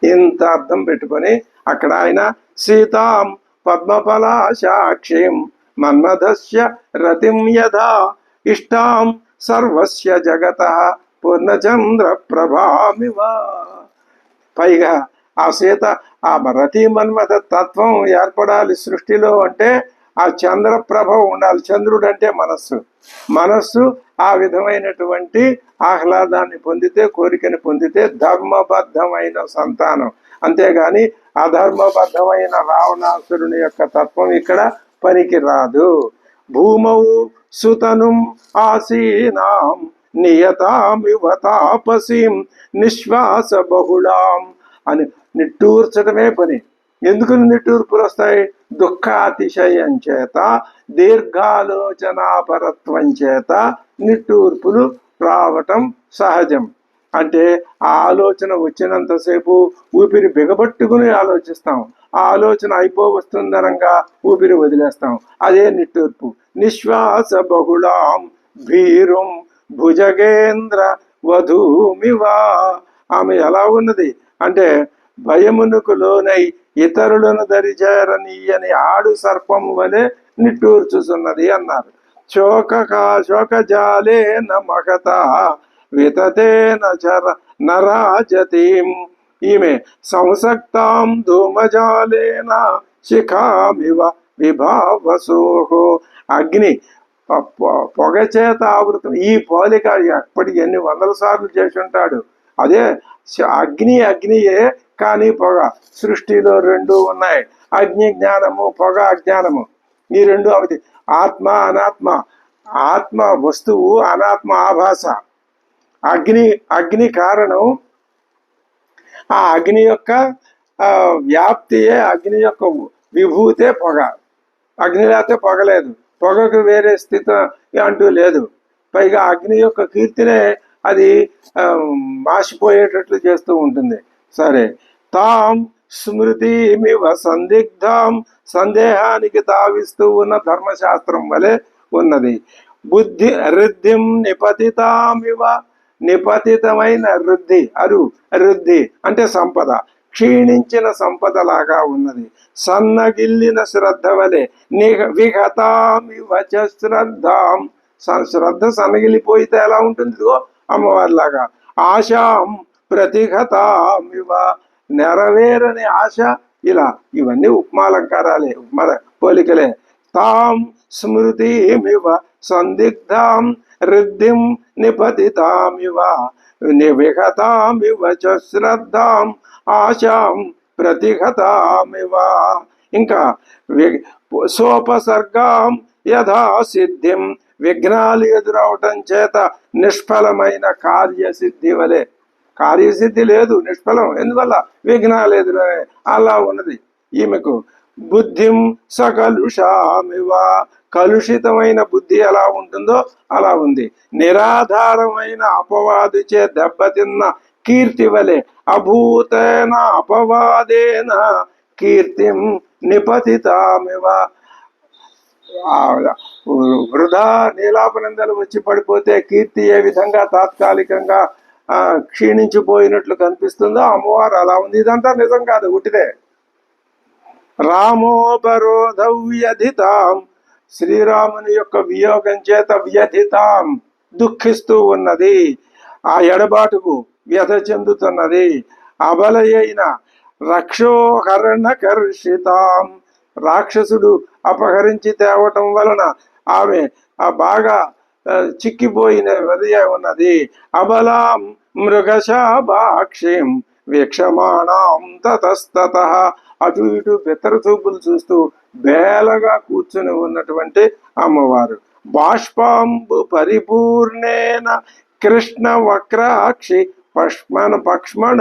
ఇంత అర్థం పెట్టుకొని అక్కడ ఆయన సీతాం పద్మఫలాశాక్షిం మన్మథస్య రతిం యథా ఇష్టాం సర్వస్య జగత పూర్ణచంద్ర ప్రభామివ. పైగా ఆ సీత ఆ రతి మన్మథ తత్వం ఏర్పడాలి సృష్టిలో అంటే ఆ చంద్రప్రభ ఉండాలి. చంద్రుడు అంటే మనస్సు ఆ విధమైనటువంటి ఆహ్లాదాన్ని పొందితే, కోరికని పొందితే ధర్మబద్ధమైన సంతానం. అంతేగాని అధర్మబద్ధమైన రావణాసురుని యొక్క తత్వం ఇక్కడ పనికి రాదు. భూమౌ సుతనుం ఆసీనాం నియతామివ తాపసీం నిశ్వాస బహుళాం అని నిట్టూర్చడమే పని. ఎందుకు నిట్టూర్పులు వస్తాయి? దుఃఖాతిశయం చేత, దీర్ఘాలోచనాపరత్వం చేత నిట్టూర్పులు రావటం సహజం. అంటే ఆ ఆలోచన వచ్చినంతసేపు ఊపిరి బిగబట్టుకుని ఆలోచిస్తాం, ఆ ఆలోచన అయిపోవస్తుందనంగా ఊపిరి వదిలేస్తాం, అదే నిట్టూర్పు. నిశ్వాస బహుళాం భీరుం భుజగేంద్ర వధూమివా. ఆమె ఎలా ఉన్నది అంటే భయమునకు లోనై ఇతరులను దరిచేరనీయని ఆడు సర్పము వలె నిట్టూర్చుచున్నది అన్నారు. శోకజాలేన మగత వితతేన నరాజతీం. ఈమె సంసక్తాం ధూమజాలేన శిఖామివ విభావసోహో. అగ్ని పొగ చేత ఆవృతం. ఈ పోలిక ఎప్పటికి ఎన్ని వందల సార్లు చేసి ఉంటాడు. అదే అగ్నియే, కానీ పొగ. సృష్టిలో రెండు ఉన్నాయి, అగ్ని జ్ఞానము, పొగ అజ్ఞానము. ఈ రెండు అవధి. ఆత్మ అనాత్మ, ఆత్మ వస్తువు, అనాత్మ ఆభాస. అగ్ని కారణం. ఆ అగ్ని యొక్క వ్యాప్తియే, అగ్ని యొక్క విభూతే పొగ. అగ్ని లేకపోతే పొగలేదు, పొగకు వేరే స్థితి అంటూ లేదు. పైగా అగ్ని యొక్క కీర్తినే అది మాసిపోయేటట్లు చేస్తూ ఉంటుంది. సరే, తాం స్మృతిమివ సందిగ్ధాం. సందేహానికి తావిస్తూ ఉన్న ధర్మశాస్త్రం వలె ఉన్నది. బుద్ధి రుద్ధిం నిపతితామివ. నిపతితమైన రుద్ధి, రుద్ధి అంటే సంపద, క్షీణించిన సంపదలాగా ఉన్నది. సన్నగిల్లిన శ్రద్ధ వలె విఘతామివ చ శ్రద్ధాం. శ్రద్ధ సన్నగిలిపోయితే ఎలా ఉంటుంది? అమ్మవారిలాగా. ఆశాం ప్రతిఘతామివ. నెరవేరని ఆశ. ఇలా ఇవన్నీ ఉపమాలంకారాలే, ఉపమా పోలికలే. తాం స్మృతిమివ సందిగ్ధాం రుద్ధిం నిపతితామివ విఘతామివ చ శ్రద్ధాం ఆశాం ప్రతిఘతామివ. ఇంకా సోపసర్గాం యథా సిద్ధిం. విఘ్నాలు ఎదురవటం చేత నిష్ఫలమైన కార్యసిద్ధి వలె. కార్యసిద్ధి లేదు, నిష్ఫలం. ఎందువల్ల? విఘ్నాలు ఎదురే. అలా ఉన్నది ఈమెకు. బుద్ధిం సకలుషామివ. కలుషితమైన బుద్ధి ఎలా ఉంటుందో అలా ఉంది. నిరాధారమైన అపవాదుచే దెబ్బతిన్న కీర్తి వలె అభూతేన అపవాదేన కీర్తిం నిపతితామివ. వృధా నీలాపనందలు వచ్చి పడిపోతే కీర్తి ఏ విధంగా తాత్కాలికంగా క్షీణించిపోయినట్లు అమ్మవారు అలా ఉంది. ఇదంతా నిజం కాదు, ఉట్టిదే. రామోపరోధౌ వ్యధితాం, శ్రీరాముని యొక్క వియోగం చేత వ్యధితాం దుఃఖిస్తూ ఉన్నది, ఆ ఎడబాటుకు వ్యధ చెందుతున్నది. అబలయైన రక్షోహరణ కర్షితాం, రాక్షసుడు అపహరించి తేవటం వలన ఆమె బాగా చిక్కిపోయిన వదియ ఉన్నది. అబలాం మృగశాభాక్షిం వీక్షమాణాం తతస్తతః, అటు ఇటు బెత్తర చూపులు చూస్తూ బేలగా కూర్చుని ఉన్నటువంటి అమ్మవారు. బాష్పాంబు పరిపూర్ణేన కృష్ణ వక్రాక్షి పక్ష్మణ,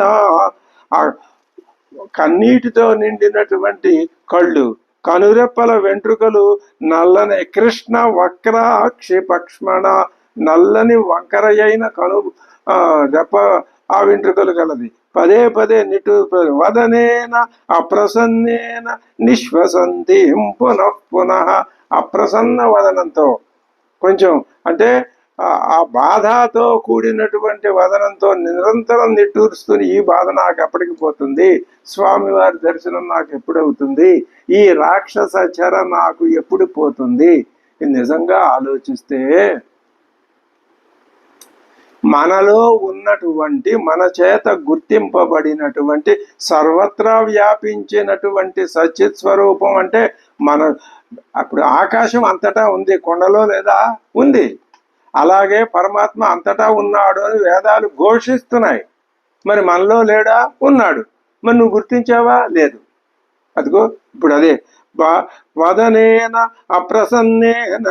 కన్నీటితో నిండినటువంటి కళ్ళు, కనురెప్పల వెంట్రుకలు నల్లని, కృష్ణ వక్రాక్షి పక్ష్మణ, నల్లని వంకరయైన రెప్ప ఆ వెంట్రుకలు కలది. పదే పదే వదనేన అప్రసన్నేన నిశ్వసంతి పునః పునః, అప్రసన్న వదనంతో, కొంచెం అంటే ఆ బాధతో కూడినటువంటి వదనంతో నిరంతరం నిట్టూరుస్తుని, ఈ బాధ నాకు ఎప్పటికి పోతుంది, స్వామివారి దర్శనం నాకు ఎప్పుడవుతుంది, ఈ రాక్షస చెర నాకు ఎప్పుడు పోతుంది. నిజంగా ఆలోచిస్తే మనలో ఉన్నటువంటి, మన చేత గుర్తింపబడినటువంటి, సర్వత్రా వ్యాపించినటువంటి సచిత్ స్వరూపం అంటే మన, అప్పుడు ఆకాశం అంతటా ఉంది, కొండలో లేదా ఉంది, అలాగే పరమాత్మ అంతటా ఉన్నాడు అని వేదాలు ఘోషిస్తున్నాయి. మరి మనలో లేడా? ఉన్నాడు. మరి నువ్వు గుర్తించావా? లేదు. అదిగో ఇప్పుడు అదే వదనేన అప్రసన్నేన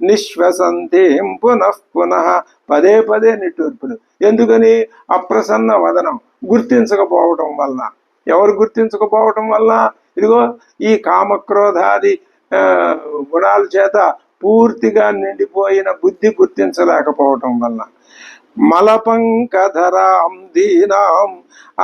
నిశ్వసంతి పునః పునః, పదే పదే నిట్టూర్పులు. ఎందుకని? అప్రసన్న వదనం, గుర్తించకపోవటం వలన. ఎవరు గుర్తించకపోవటం వలన? ఇదిగో ఈ కామక్రోధాది గుణాల చేత పూర్తిగా నిండిపోయిన బుద్ధి గుర్తించలేకపోవటం వలన. మలపంకధరాం దీనాం,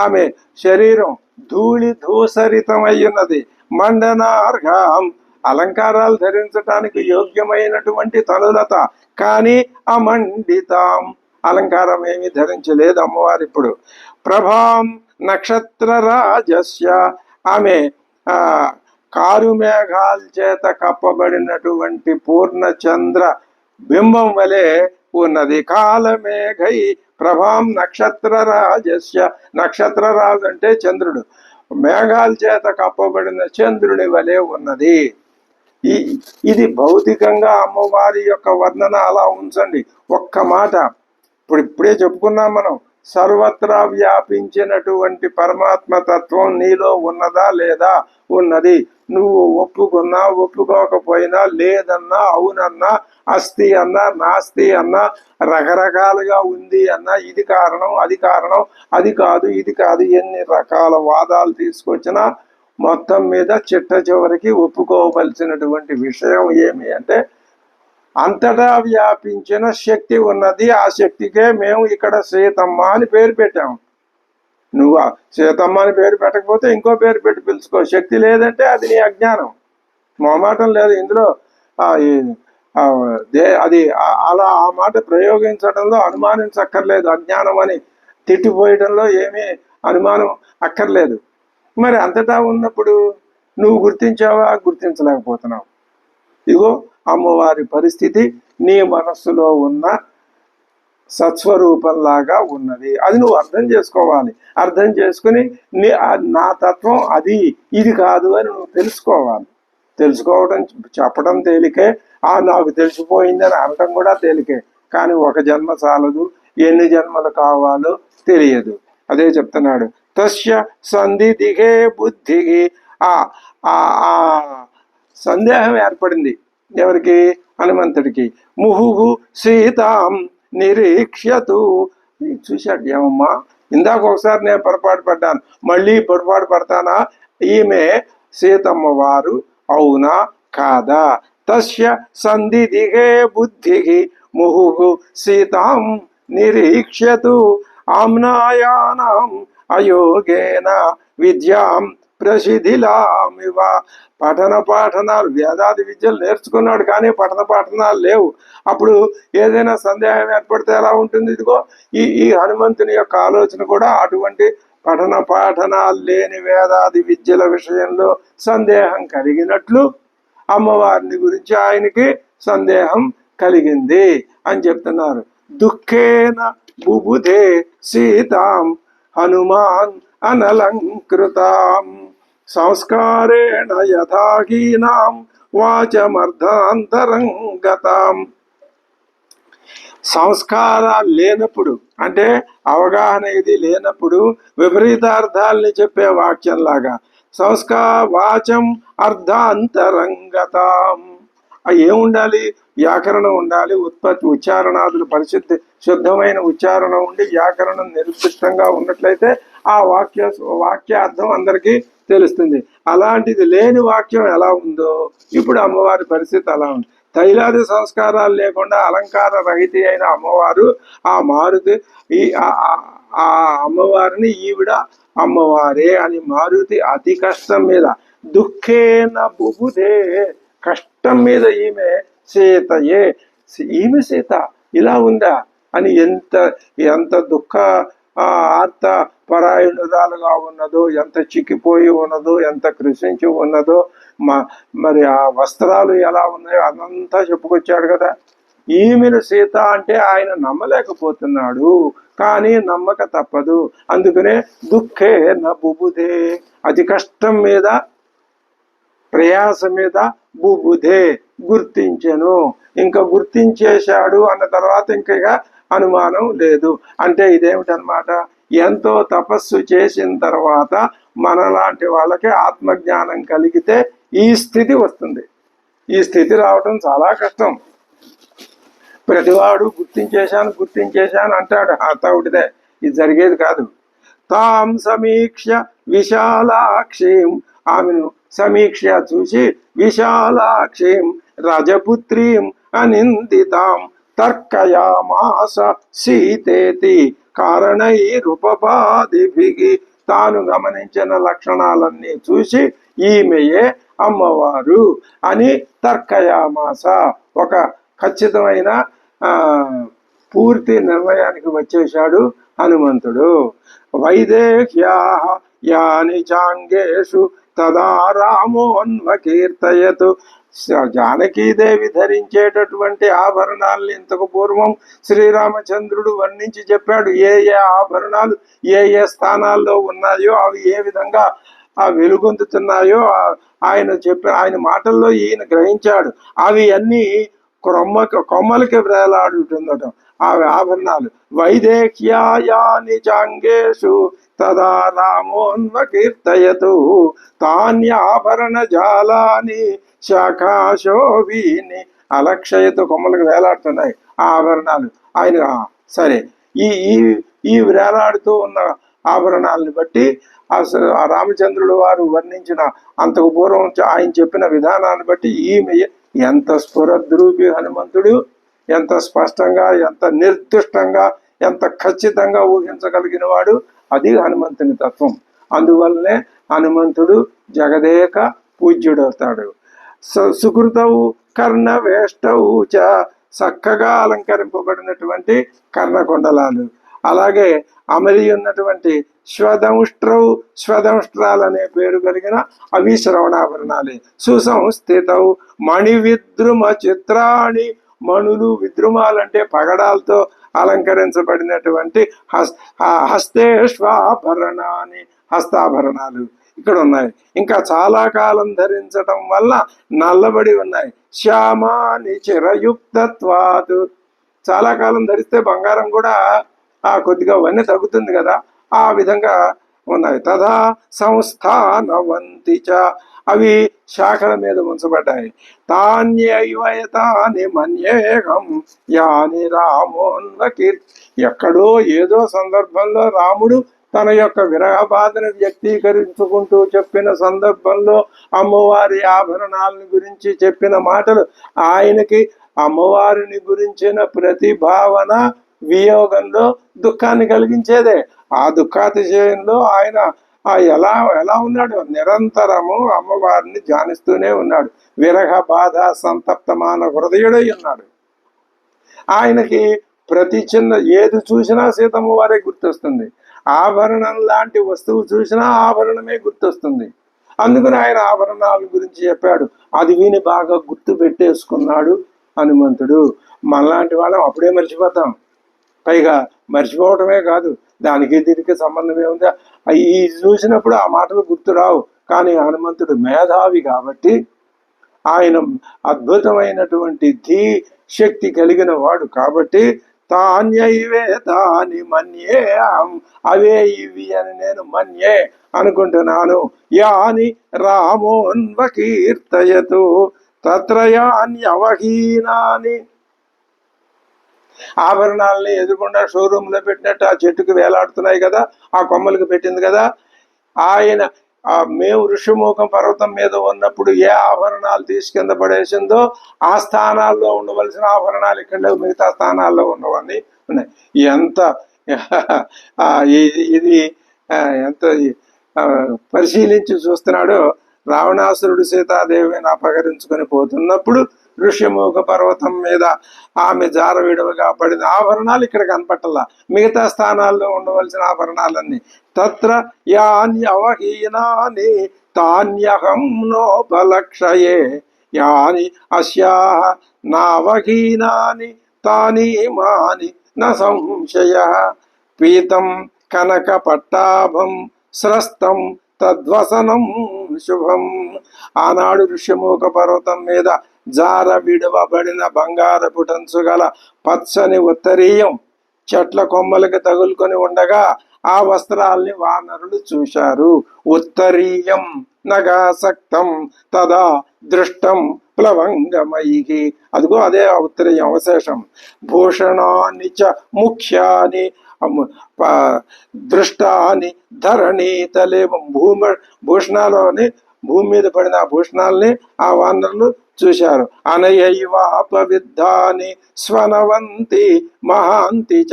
ఆమె శరీరం ధూళి ధూసరితమయ్యున్నది. మండనార్ఘాం, అలంకారాలు ధరించటానికి యోగ్యమైనటువంటి తనులత, కానీ అమండితాం, అలంకారం ఏమీ ధరించలేదు అమ్మవారు ఇప్పుడు. ప్రభాం నక్షత్ర రాజస్య, ఆమె కారు మేఘాల చేత కప్పబడినటువంటి పూర్ణచంద్ర బింబం వలె ఉన్నది. కాలమేఘై ప్రభాం నక్షత్ర రాజస్య, నక్షత్రరాజు అంటే చంద్రుడు, మేఘాల చేత కప్పబడిన చంద్రుని వలె ఉన్నది. ఇది భౌతికంగా అమ్మవారి యొక్క వర్ణన అలా ఉంచండి. ఒక్క మాట ఇప్పుడే చెప్పుకున్నాం మనం, సర్వత్రా వ్యాపించినటువంటి పరమాత్మ తత్వం నీలో ఉన్నదా లేదా? ఉన్నది. నువ్వు ఒప్పుకున్నా ఒప్పుకోకపోయినా, లేదన్నా అవునన్నా, అస్తి అన్నా నాస్తి అన్నా, రకరకాలుగా ఉంది అన్నా, ఇది కారణం అది కారణం, అది కాదు ఇది కాదు, ఎన్ని రకాల వాదాలు తీసుకొచ్చినా మొత్తం మీద చిట్ట చివరికి ఒప్పుకోవలసినటువంటి విషయం ఏమి అంటే, అంతటా వ్యాపించిన శక్తి ఉన్నది. ఆ శక్తికే మేము ఇక్కడ సీతమ్మ అని పేరు పెట్టాము. నువ్వు సీతమ్మ అని పేరు పెట్టకపోతే ఇంకో పేరు పెట్టి పిలుచుకో. శక్తి లేదంటే అది నీ అజ్ఞానం, మొహమాటం లేదు ఇందులో. అది అలా ఆ మాట ప్రయోగించడంలో అనుమానించక్కర్లేదు. అజ్ఞానం అని తిట్టిపోయడంలో ఏమీ అనుమానం అక్కర్లేదు. మరి అంతటా ఉన్నప్పుడు నువ్వు గుర్తించావా? గుర్తించలేకపోతున్నావు. ఇగో అమ్మవారి పరిస్థితి నీ మనస్సులో ఉన్న సత్స్వరూపంలాగా ఉన్నది. అది నువ్వు అర్థం చేసుకోవాలి. అర్థం చేసుకుని నా తత్వం అది, ఇది కాదు అని నువ్వు తెలుసుకోవాలి. తెలుసుకోవడం చెప్పడం తేలికే, నాకు తెలిసిపోయిందని అనటం కూడా తేలికే. కానీ ఒక జన్మ చాలదు, ఎన్ని జన్మలు కావాలో తెలియదు. అదే చెప్తున్నాడు. తస్య సంధి దిగే బుద్ధికి, ఆ సందేహం ఏర్పడింది ఎవరికి? హనుమంతుడికి. ముహు సీతాం నిరీక్ష్యతు, చూశాడు. ఏమమ్మా, ఇందాక ఒకసారి నేను పొరపాటు పడ్డాను, మళ్ళీ పొరపాటు పడతానా? ఈమె సీతమ్మ వారు అవునా కాదా? తస్య సంధి దిగే బుద్ధికి ముహు సీతాం నిరీక్ష్యతు, ఆమ్నాయానాం అయోగేన విద్యాం ప్రసిధిలామివ. పఠన పాఠనాలు, వేదాది విద్యలు నేర్చుకున్నాడు కానీ పఠన పాఠనాలు లేవు. అప్పుడు ఏదైనా సందేహం ఏర్పడితే ఎలా ఉంటుంది? ఇదిగో ఈ హనుమంతుని యొక్క ఆలోచన కూడా అటువంటి పఠన పాఠనాలు లేని వేదాది విద్యల విషయంలో సందేహం కలిగినట్లు అమ్మవారిని గురించి ఆయనకి సందేహం కలిగింది అని చెప్తున్నారు. దుఃఖేన బుబుధే సీతాం హనుమాన్ అనలంకృతాం సంస్కారేణ యథాహీనాం వాచమర్ధాంతరంగతాం. సంస్కారాలు లేనప్పుడు, అంటే అవగాహన ఇది లేనప్పుడు విపరీతార్థాలని చెప్పే వాక్యంలాగా వాచం అర్ధాంతరంగతాం. ఏముండాలి? వ్యాకరణం ఉండాలి, ఉత్పత్తి ఉచ్చారణాదులు పరిశుద్ధి శుద్ధమైన ఉచ్చారణ ఉండి వ్యాకరణం నిర్దిష్టంగా ఉన్నట్లయితే ఆ వాక్యార్థం అందరికీ తెలుస్తుంది. అలాంటిది లేని వాక్యం ఎలా ఉందో ఇప్పుడు అమ్మవారి పరిస్థితి అలా ఉంది. తైలాది సంస్కారాలు లేకుండా అలంకార రహిత అయిన అమ్మవారు, ఆ మారుతి ఆ అమ్మవారిని ఈవిడ అమ్మవారే అని మారుతి అతి కష్టం మీద దుఃఖేన బుబుదే, కష్టం మీద ఈమె సీతయే, ఈమె సీత ఇలా ఉందా అని ఎంత దుఃఖ ఆర్త పరాయణురాలుగా ఉన్నదో, ఎంత చిక్కిపోయి ఉన్నదో, ఎంత కృషించి ఉన్నదో, మరి ఆ వస్త్రాలు ఎలా ఉన్నాయో అదంతా చెప్పుకొచ్చాడు కదా. ఈమెను సీత అంటే ఆయన నమ్మలేకపోతున్నాడు, కానీ నమ్మక తప్పదు. అందుకనే దుఃఖే బుబుధే, అతి కష్టం మీద ప్రయాస మీద బుబుధే గుర్తించెను. ఇంకా గుర్తించేశాడు అన్న తర్వాత ఇంకా అనుమానం లేదు. అంటే ఇదేమిటనమాట? ఎంతో తపస్సు చేసిన తర్వాత మనలాంటి వాళ్ళకి ఆత్మజ్ఞానం కలిగితే ఈ స్థితి వస్తుంది. ఈ స్థితి రావడం చాలా కష్టం. ప్రతివాడు గుర్తించేశాను అంటాడు, అతవుడిదే, ఇది జరిగేది కాదు. తాం సమీక్ష విశాలాక్షిం, ఆమెను సమీక్ష చూసి విశాలాక్షిం రజపుత్రీం అనిందితాం తర్కయామాస సీతేతి కారణైరుపపాదిభిగి. తాను గమనించిన లక్షణాలన్నీ చూసి ఈమెయే అమ్మవారు అని తర్కయామాస, ఒక ఖచ్చితమైన పూర్తి నిర్ణయానికి వచ్చేశాడు హనుమంతుడు. వైదేహ్యా యాని చాంగేషు తదా రామోన్వకీర్తయతు. జానకీదేవి ధరించేటటువంటి ఆభరణాలను ఇంతకు పూర్వం శ్రీరామచంద్రుడు వర్ణించి చెప్పాడు. ఏ ఆభరణాలు ఏ స్థానాల్లో ఉన్నాయో, అవి ఏ విధంగా వెలుగొందుతున్నాయో ఆయన మాటల్లో ఈయన గ్రహించాడు. అవి అన్నీ కొమ్మలకి వేలాడుతుందట ఆ ఆభరణాలు. వైదేహ్యాయాని చాంగేషు తదా రామోన్వకీర్తయతు తాన్యాభరణ జాలాని శాఖాశోభీని అలక్షయతు. కొమ్మలకు వేలాడుతున్నాయి ఆ ఆభరణాలు. ఆయన సరే ఈ ఈ వేలాడుతూ ఉన్న ఆభరణాలను బట్టి ఆ రామచంద్రుడు వారు వర్ణించిన అంతకు పూర్వం ఆయన చెప్పిన విధానాన్ని బట్టి ఈమె ఎంత స్ఫురద్రూపి హనుమంతుడు, ఎంత స్పష్టంగా, ఎంత నిర్దిష్టంగా, ఎంత ఖచ్చితంగా ఊహించగలిగిన వాడు. అది హనుమంతుని తత్వం. అందువల్లనే హనుమంతుడు జగదేక పూజ్యుడవుతాడు. సుకృతవు కర్ణవేష్టవు చ, చక్కగా అలంకరింపబడినటువంటి కర్ణకుండలాలు, అలాగే అమరి ఉన్నటువంటి శ్వదంష్ట్రాలు అనే పేరు కలిగిన అవి శ్రవణాభరణాలే. సుసంస్థితవు మణి విద్రుమ చిత్రాణి, మణులు విద్రుమాలంటే పగడాలతో అలంకరించబడినటువంటి హస్తేష్వాభరణాన్ని, హస్తాభరణాలు ఇక్కడ ఉన్నాయి. ఇంకా చాలా కాలం ధరించటం వల్ల నల్లబడి ఉన్నాయి. శ్యామాని చిరయుక్తత్వాత్, చాలా కాలం ధరిస్తే బంగారం కూడా కొద్దిగా వన్నె తగ్గుతుంది కదా, ఆ విధంగా ఉన్నాయి. తథా సంస్థానవంతి చ, అవి శాఖల మీద ఉంచబడ్డాయి. తాన్యైవయతాని మన్యేహం యాని రామోన్వకీర్తి. ఎక్కడో ఏదో సందర్భంలో రాముడు తన యొక్క విరహ బాధను వ్యక్తీకరించుకుంటూ చెప్పిన సందర్భంలో అమ్మవారి ఆభరణాలను గురించి చెప్పిన మాటలు ఆయనకి అమ్మవారిని గురించిన ప్రతిభావన వియోగంలో దుఃఖాన్ని కలిగించేదే. ఆ దుఃఖాతిశయంలో ఆయన ఎలా ఎలా ఉన్నాడు, నిరంతరము అమ్మవారిని ధ్యానిస్తూనే ఉన్నాడు. విరహ బాధ సంతప్తమాన హృదయుడై ఉన్నాడు. ఆయనకి ప్రతి చిన్న ఏది చూసినా సీతమ్మ వారే గుర్తొస్తుంది. ఆభరణం లాంటి వస్తువు చూసినా ఆభరణమే గుర్తొస్తుంది. అందుకని ఆయన ఆభరణాల గురించి చెప్పాడు. అది విని బాగా గుర్తు పెట్టేసుకున్నాడు హనుమంతుడు. మనలాంటి వాళ్ళం అప్పుడే మర్చిపోతాం. పైగా మర్చిపోవటమే కాదు, దానికి దీనికి సంబంధం ఏముంది, ఈ చూసినప్పుడు ఆ మాటలు గుర్తురావు. కానీ హనుమంతుడు మేధావి కాబట్టి, ఆయన అద్భుతమైనటువంటి శక్తి కలిగిన వాడు కాబట్టి, తాన్యైవే తాని మన్యే, అవే ఇవి అని నేను మన్యే అనుకుంటున్నాను. యాని రామోన్వకీర్తయతు తత్ర యాన్యవహీనాని. ఆభరణాలని ఎదురుకుండా షోరూమ్ లో పెట్టినట్టు ఆ చెట్టుకు వేలాడుతున్నాయి కదా, ఆ కొమ్మలకు పెట్టింది కదా. ఆయన మేము ఋషిముఖం పర్వతం మీద ఉన్నప్పుడు ఏ ఆభరణాలు తీసి కింద పడేసిందో ఆ స్థానాల్లో ఉండవలసిన ఆభరణాలు ఇక్కడ మిగతా స్థానాల్లో ఉన్నవన్నీ ఉన్నాయి. ఎంత ఇది ఎంత పరిశీలించి చూస్తున్నాడో. రావణాసురుడు సీతాదేవిని అపహరించుకొని పోతున్నప్పుడు ఋష్యముఖ పర్వతం మీద ఆమె జార విడవగా పడిన ఆభరణాలు ఇక్కడ కనపట్టలా, మిగతా స్థానాల్లో ఉండవలసిన ఆభరణాలన్నీ. తత్ర యాన్యవహీనాని తాన్యహం నోపలక్షయే, యాని అస్యాః నావహీనాని తాని మాని న సంశయ. పీతం కనక పట్టాభం స్రస్తం తద్వసనం శుభం. ఆనాడు ఋష్యముఖ పర్వతం మీద జార విడవబడిన బంగారపు టంచు గల పచ్చని ఉత్తరీయం చెట్ల కొమ్మలకి తగులుకొని ఉండగా ఆ వస్త్రాల్ని వానరులు చూశారు. ఉత్తరీయం నగాసక్తం తదా దృష్టం ప్లవంగమైకి. అదిగో అదే ఆ ఉత్తరీయం అవశేషం. భూషణాన్ని చ ముఖ్యాని దృష్టాని ధరణి తలే. భూషణాలని భూమి మీద పడిన ఆ భూషణాలని ఆ వానరులు చూశారు. అనయైవాపవిద్ధాని స్వనవంతి మహాంతి చ.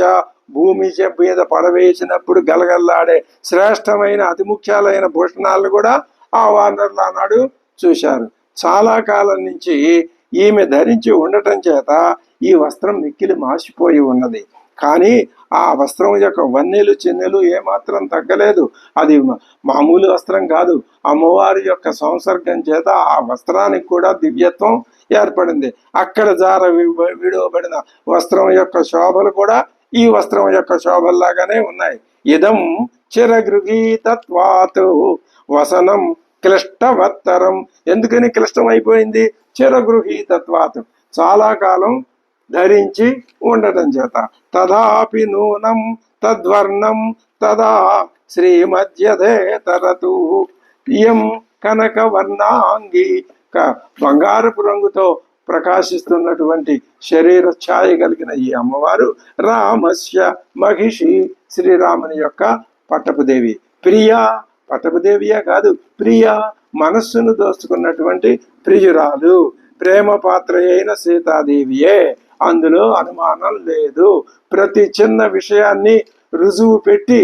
భూమి మీద పడవేసినప్పుడు గలగల్లాడే శ్రేష్టమైన అతి ముఖ్యాలైన భూషణాలను కూడా ఆ వానరులు ఆనాడు చూశారు. చాలా కాలం నుంచి ఈమె ధరించి ఉండటం చేత ఈ వస్త్రం మిక్కిలి మాసిపోయి ఉన్నది. కానీ ఆ వస్త్రం యొక్క వన్నెలు చిన్నెలు ఏమాత్రం తగ్గలేదు. అది మామూలు వస్త్రం కాదు. అమ్మవారి యొక్క సంసర్గం చేత ఆ వస్త్రానికి కూడా దివ్యత్వం ఏర్పడింది. అక్కడ జార విడవబడిన వస్త్రం యొక్క శోభలు కూడా ఈ వస్త్రం యొక్క శోభల్లాగానే ఉన్నాయి. ఇదం చిరగృహీతత్వాత్ వసనం క్లిష్టవత్తరం. ఎందుకని క్లిష్టం అయిపోయింది? చిరగృహీతత్వాత్, చాలా కాలం ధరించి ఉండటం చేత. తదాపి నూనం తద్వర్ణం తదా శ్రీమధ్యధేతరతు. ఇయం కనక వర్ణాంగి. బంగారపు రంగుతో ప్రకాశిస్తున్నటువంటి శరీర ఛాయ కలిగిన ఈ అమ్మవారు రామస్య మహిషి, శ్రీరాముని యొక్క పట్టపుదేవి. ప్రియా, పట్టపుదేవియే కాదు, ప్రియా, మనస్సును దోచుకున్నటువంటి ప్రియురాలు, ప్రేమ పాత్ర అయిన సీతాదేవియే. అందులో అనుమానం లేదు. ప్రతి చిన్న విషయాన్ని రుజువు పెట్టి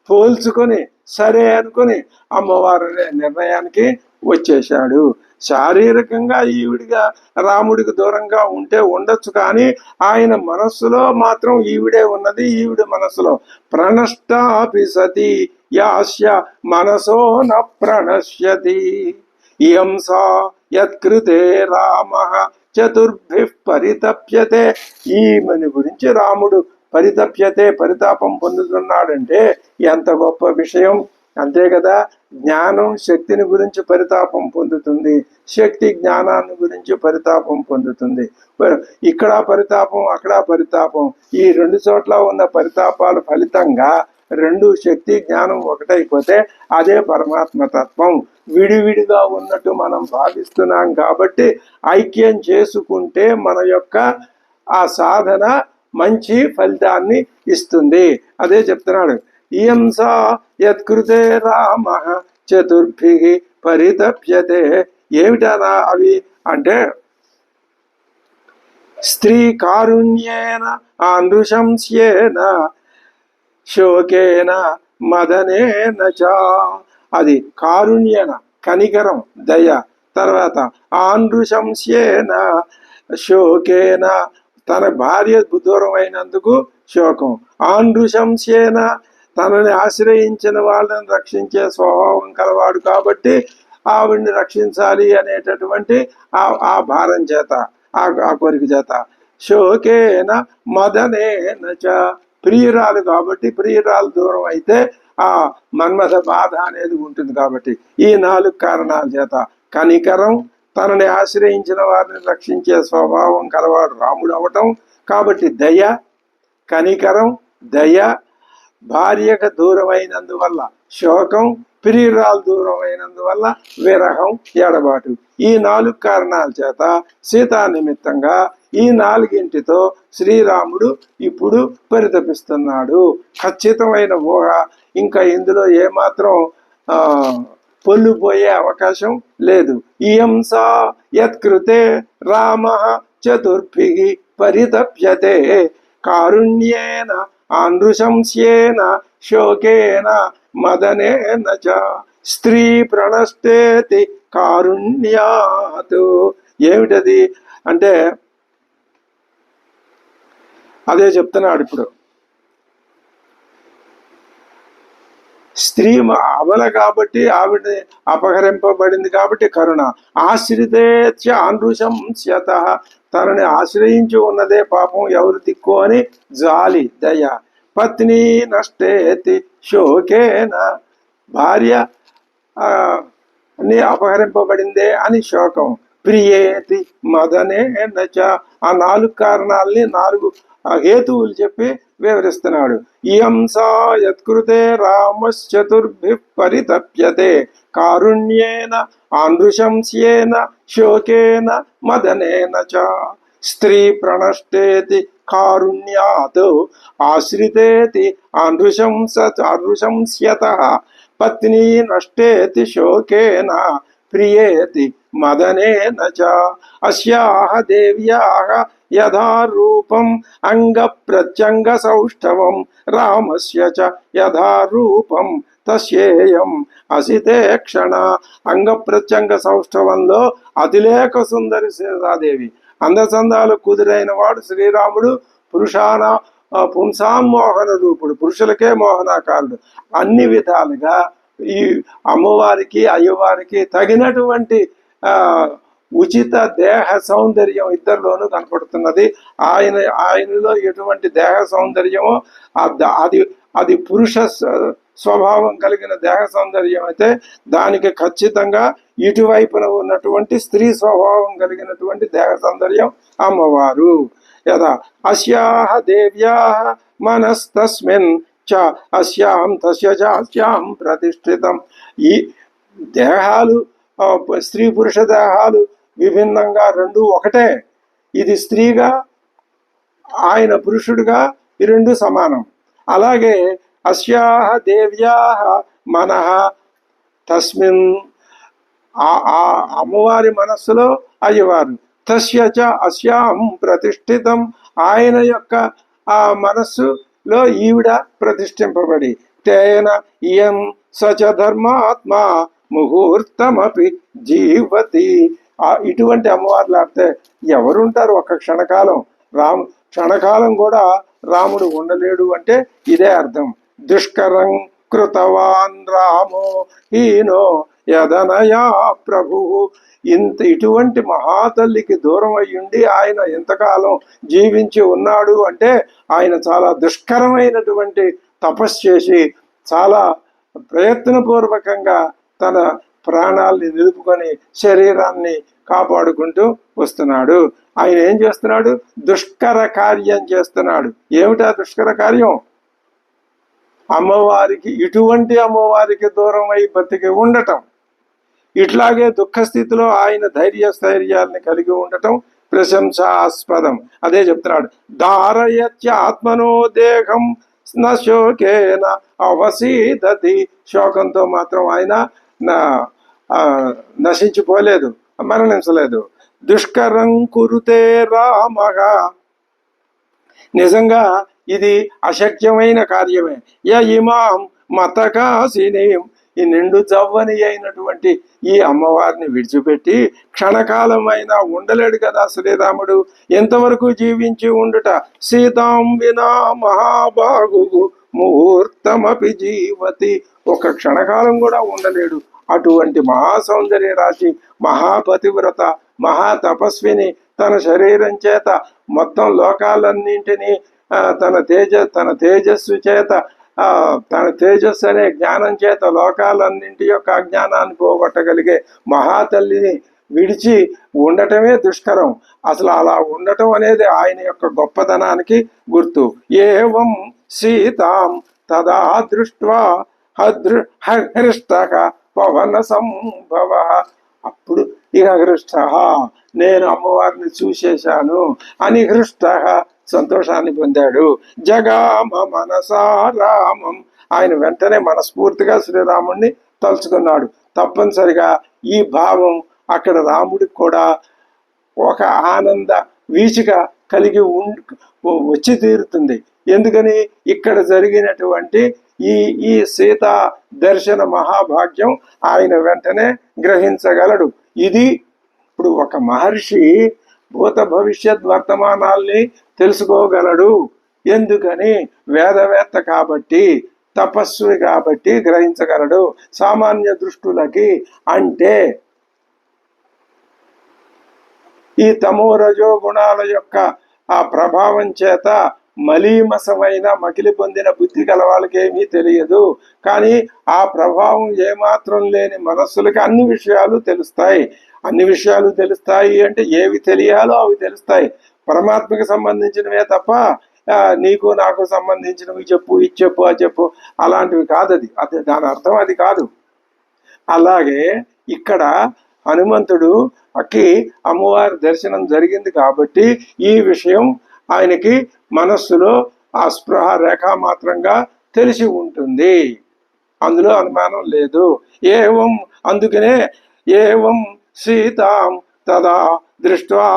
పోల్చుకొని సరే అనుకుని అమ్మవారి నిర్ణయానికి వచ్చేశాడు. శారీరకంగా ఈవిడిగా రాముడికి దూరంగా ఉంటే ఉండొచ్చు, కానీ ఆయన మనస్సులో మాత్రం ఈవిడే ఉన్నది. ఈవిడ మనస్సులో ప్రణష్టాపి సతి యాస్య మనసో న ప్రణశ్యతి. ఇయం సా యత్కృతే రామః చతుర్భిః పరితప్యతే. ఈమెను గురించి రాముడు పరితప్యతే, పరితాపం పొందుతున్నాడంటే ఎంత గొప్ప విషయం. అంతే కదా, జ్ఞానం శక్తిని గురించి పరితాపం పొందుతుంది, శక్తి జ్ఞానాన్ని గురించి పరితాపం పొందుతుంది. ఇక్కడ పరితాపం, అక్కడ పరితాపం, ఈ రెండు చోట్ల ఉన్న పరితాపాల ఫలితంగా రెండు శక్తి జ్ఞానం ఒకటైపోతే అదే పరమాత్మ తత్వం. విడివిడిగా ఉన్నట్టు మనం భావిస్తున్నాం కాబట్టి ఐక్యం చేసుకుంటే మన యొక్క ఆ సాధన మంచి ఫలితాన్ని ఇస్తుంది. అదే చెప్తున్నాడు. ఇయం సా యత్కృతే రామః చతుర్భిః పరితప్యతే. ఏమిటనా అవి అంటే, స్త్రీ కారుణ్యేన నృశంస్యేన శోకేన మదనేన చ అది కారుణ్యన కనికరం దయ. తర్వాత ఆనృశంస్యేన శోకేన తన భార్య దూరం అయినందుకు శోకం. ఆనృశంస్యేన తనని ఆశ్రయించిన వాళ్ళని రక్షించే స్వభావం కలవాడు కాబట్టి ఆవిడ్ని రక్షించాలి అనేటటువంటి ఆ భారం చేత, ఆ కోరిక చేత. శోకేన మదనేన చ ప్రియురాలు కాబట్టి ప్రియురాలు దూరం అయితే ఆ మన్మథ బాధ అనేది ఉంటుంది కాబట్టి ఈ 4 కారణాల చేత కనికరం, తనని ఆశ్రయించిన వారిని రక్షించే స్వభావం కలవాడు రాముడు అవటం కాబట్టి దయ, కనికరం, దయ, భార్యకు దూరమైనందువల్ల శోకం, ప్రియురాలు దూరం అయినందువల్ల విరహం, ఎడబాటు. ఈ 4 కారణాల చేత సీతా నిమిత్తంగా ఈ 4టితో శ్రీరాముడు ఇప్పుడు పరితపిస్తున్నాడు. ఖచ్చితమైన ఊహ, ఇంకా ఇందులో ఏమాత్రం పొల్లుపోయే అవకాశం లేదు. ఇయంసా యత్కృతే రామ చతుర్భిః పరితప్యతే కారుణ్యేన ఆనృశంస్యేన శోకేన మదనేన చ స్త్రీ ప్రణష్టేతి కారుణ్యాత్. ఏమిటది అంటే అదే చెప్తున్నాడు ఇప్పుడు. స్త్రీ అబల కాబట్టి ఆవిడ అపహరింపబడింది కాబట్టి కరుణ. ఆశ్రితేత్య ఆనృశంస్యత తనని ఆశ్రయించి ఉన్నదే పాపం ఎవరు దిక్కు అని జాలి, దయ. పత్ని నష్టేతి శోకేన భార్య అపహరింపబడిందే అని శోకం. ప్రియేతి మదనేన చ ఆ 4 కారణాలని 4 హేతువులు చెప్పి వివరిస్తున్నాడు. ఇయంసా యత్కృతే రామశ్చతుర్భిః పరితప్యతే కారుణ్యేన ఆనృశంస్యేన శోకేన మదనేన చ స్త్రీ ప్రణష్టేతి కారుణ్యాత్ ఆశ్రితేతి ఆనృశంస్యతః పత్ని నష్టేతి శోకేన ప్రియేతి మదనేన చ అస్యాః దేవ్యాః యథా రూపం అంగ ప్రత్యంగ సౌష్ఠవం రామస్య చ యథా రూపం తస్యేయం అసితే క్షణ. అంగ ప్రత్యంగ సౌష్ఠవంలో అతిలేక సుందరి సీతాదేవి, అందచందాలు కుదురైన వాడు శ్రీరాముడు, పుంసామోహన రూపుడు, పురుషులకే మోహనాకారుడు. అన్ని విధాలుగా ఈ అమ్మవారికి అయ్యవారికి తగినటువంటి ఉచిత దేహ సౌందర్యం ఇద్దరిలోనూ కనపడుతున్నది. ఆయనలో ఎటువంటి దేహ సౌందర్యమో అది పురుష స్వభావం కలిగిన దేహ సౌందర్యం అయితే దానికి ఖచ్చితంగా ఇటువైపున ఉన్నటువంటి స్త్రీ స్వభావం కలిగినటువంటి దేహ సౌందర్యం అమ్మవారు. యదా అస్యాః దేవ్యాః మనస్తస్మిన్ చ అస్యాం తస్య చ అస్యాం ప్రతిష్ఠితం. ఈ దేహాలు స్త్రీ పురుష దేహాలు విభిన్నంగా రెండు ఒకటే. ఇది స్త్రీగా ఆయన పురుషుడుగా ఈ రెండు సమానం. అలాగే అస్యాః దేవ్యాః మనః తస్మిన్ ఆ అమ్మవారి మనస్సులో అయ్యవారు, తస్య చ అస్యాం ప్రతిష్ఠితం ఆయన యొక్క ఆ మనస్సులో ఈవిడ ప్రతిష్ఠింపబడి తేన ఇయం సచ ధర్మాత్మా ముహూర్తమపి జీవతి. ఇటువంటి అమ్మవారు లేకపోతే ఎవరుంటారు? ఒక్క క్షణకాలం క్షణకాలం కూడా రాముడు ఉండలేడు అంటే ఇదే అర్థం. దుష్కరం కృతవాన్ రామో హీనో యదనయా ప్రభు. ఇటువంటి మహాతల్లికి దూరం అయ్యుండి ఆయన ఎంతకాలం జీవించి ఉన్నాడు అంటే ఆయన చాలా దుష్కరమైనటువంటి తపస్సు చేసి చాలా ప్రయత్నపూర్వకంగా తన ప్రాణాల్ని నిలుపుకొని శరీరాన్ని కాపాడుకుంటూ వస్తున్నాడు. ఆయన ఏం చేస్తున్నాడు? దుష్కర కార్యం చేస్తున్నాడు. ఏమిటా దుష్కర కార్యం? అమ్మవారికి ఇటువంటి అమ్మవారికి దూరం అయి బతికి ఉండటం, ఇట్లాగే దుఃఖస్థితిలో ఆయన ధైర్యస్థైర్యాలని కలిగి ఉండటం ప్రశంసాస్పదం. అదే చెప్తున్నాడు. ధారయత్య ఆత్మనో దేహం న శోకేన అవసీదతి. శోకంతో మాత్రం ఆయన నశించిపోలేదు, మరణించలేదు. దుష్కరం కురుతే రామగా. నిజంగా ఇది అశక్యమైన కార్యమే. య ఇమాం మతకాసినీం ఈ నిండు జవ్వని అయినటువంటి ఈ అమ్మవారిని విడిచిపెట్టి క్షణకాలమైనా ఉండలేడు కదా శ్రీరాముడు. ఎంతవరకు జీవించి ఉండుట? సీతాం వినా మహాబాహు ముహూర్తమపి జీవతి. ఒక క్షణకాలం కూడా ఉండలేడు. అటువంటి మహాసౌందర్య రాశి, మహాపతివ్రత, మహాతపస్విని తన శరీరం చేత మొత్తం లోకాలన్నింటినీ తన తేజస్సు చేత తన తేజస్సు అనే జ్ఞానం చేత లోకాలన్నింటి యొక్క అజ్ఞానాన్ని పోగొట్టగలిగే మహాతల్లిని విడిచి ఉండటమే దుష్కరం. అసలు అలా ఉండటం అనేది ఆయన యొక్క గొప్పతనానికి గుర్తు. ఏవం సీతాం తదా దృష్ట్వా హృష్టక పవన సంభవ. అప్పుడు ఇక హృష్ట, నేను అమ్మవారిని చూసేశాను అని హృష్ట సంతోషాన్ని పొందాడు. జగామ మనసా రామం, ఆయన వెంటనే మనస్ఫూర్తిగా శ్రీరాముడిని తలుచుకున్నాడు. తప్పనిసరిగా ఈ భావం అక్కడ రాముడికి కూడా ఒక ఆనంద వీచిక కలిగి వచ్చి తీరుతుంది. ఎందుకని? ఇక్కడ జరిగినటువంటి ఈ సీతా దర్శన మహాభాగ్యం ఆయన వెంటనే గ్రహించగలడు. ఇది ఇప్పుడు ఒక మహర్షి భూత భవిష్యత్ వర్తమానాల్ని తెలుసుకోగలడు. ఎందుకని? వేదవేత్త కాబట్టి, తపస్వి కాబట్టి గ్రహించగలడు. సామాన్య దృష్టులకి అంటే ఈ తమో రజో గుణాల యొక్క ఆ ప్రభావం చేత మలీమసమైన మకిలి పొందిన బుద్ధి గల వాళ్ళకి ఏమీ తెలియదు. కానీ ఆ ప్రభావం ఏమాత్రం లేని మనస్సులకి అన్ని విషయాలు తెలుస్తాయి. అన్ని విషయాలు తెలుస్తాయి అంటే ఏవి తెలియాలో అవి తెలుస్తాయి. పరమాత్మకి సంబంధించినవే తప్ప నీకు నాకు సంబంధించినవి చెప్పు, ఇది చెప్పు, అది చెప్పు అలాంటివి కాదు. అది దాని అర్థం అది కాదు. అలాగే ఇక్కడ హనుమంతుడుకి అమ్మవారి దర్శనం జరిగింది కాబట్టి ఈ విషయం ఆయనకి మనస్సులో ఆ స్పృహ రేఖామాత్రంగా తెలిసి ఉంటుంది. అందులో అనుమానం లేదు. ఏవం, అందుకనే ఏవం సీతాం తదా దృష్ట్వా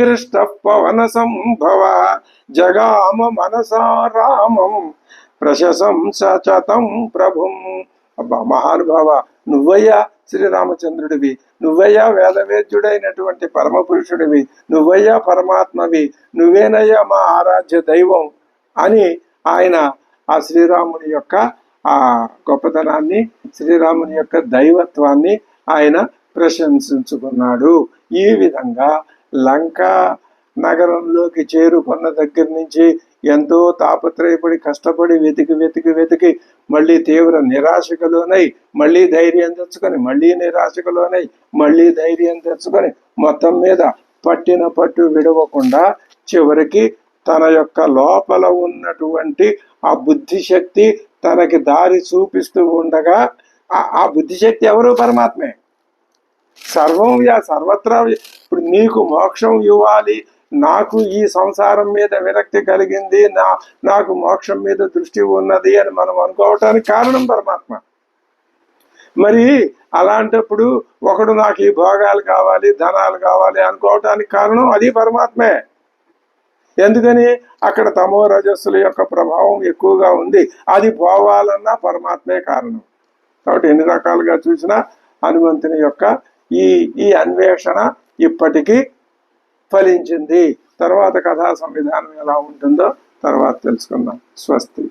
హృష్ట పవన సంభవ జగామ మనసా రామం ప్రశంసతం ప్రభుం. అబ్బా మహానుభావ, నువ్వయ్యా శ్రీరామచంద్రుడివి, నువ్వయ్యా వేదవేద్యుడైనటువంటి పరమ పురుషుడివి, నువ్వయ్యా పరమాత్మవి, నువ్వేనయ్యా మా ఆరాధ్య దైవం అని ఆయన ఆ శ్రీరాముని యొక్క ఆ గొప్పతనాన్ని, శ్రీరాముని యొక్క దైవత్వాన్ని ఆయన ప్రశంసించుకున్నాడు. ఈ విధంగా లంకా నగరంలోకి చేరుకున్న దగ్గర నుంచి ఎంతో తాపత్రయపడి కష్టపడి వెతికి మళ్ళీ తీవ్ర నిరాశకులోనై, మళ్ళీ ధైర్యం తెచ్చుకొని, మళ్ళీ నిరాశకులోనై, మళ్ళీ ధైర్యం తెచ్చుకొని, మొత్తం మీద పట్టిన పట్టు విడవకుండా చివరికి తన యొక్క లోపల ఉన్నటువంటి ఆ బుద్ధిశక్తి తనకి దారి చూపిస్తూ ఉండగా, ఆ బుద్ధిశక్తి ఎవరు? పరమాత్మే. సర్వం సర్వత్రా. ఇప్పుడు నీకు మోక్షం ఇవ్వాలి, నాకు ఈ సంసారం మీద విరక్తి కలిగింది, నాకు మోక్షం మీద దృష్టి ఉన్నది అని మనం అనుకోవటానికి కారణం పరమాత్మ. మరి అలాంటప్పుడు ఒకడు నాకు ఈ భోగాలు కావాలి, ధనాలు కావాలి అనుకోవటానికి కారణం అది పరమాత్మే. ఎందుకని? అక్కడ తమో రజస్సుల యొక్క ప్రభావం ఎక్కువగా ఉంది. అది పోవాలన్నా పరమాత్మే కారణం. కాబట్టి ఎన్ని రకాలుగా చూసినా హనుమంతుని యొక్క ఈ అన్వేషణ ఇప్పటికీ ఫలించింది. తర్వాత కథా సంవిధానం ఎలా ఉంటుందో తర్వాత తెలుసుకుందాం. స్వస్తి.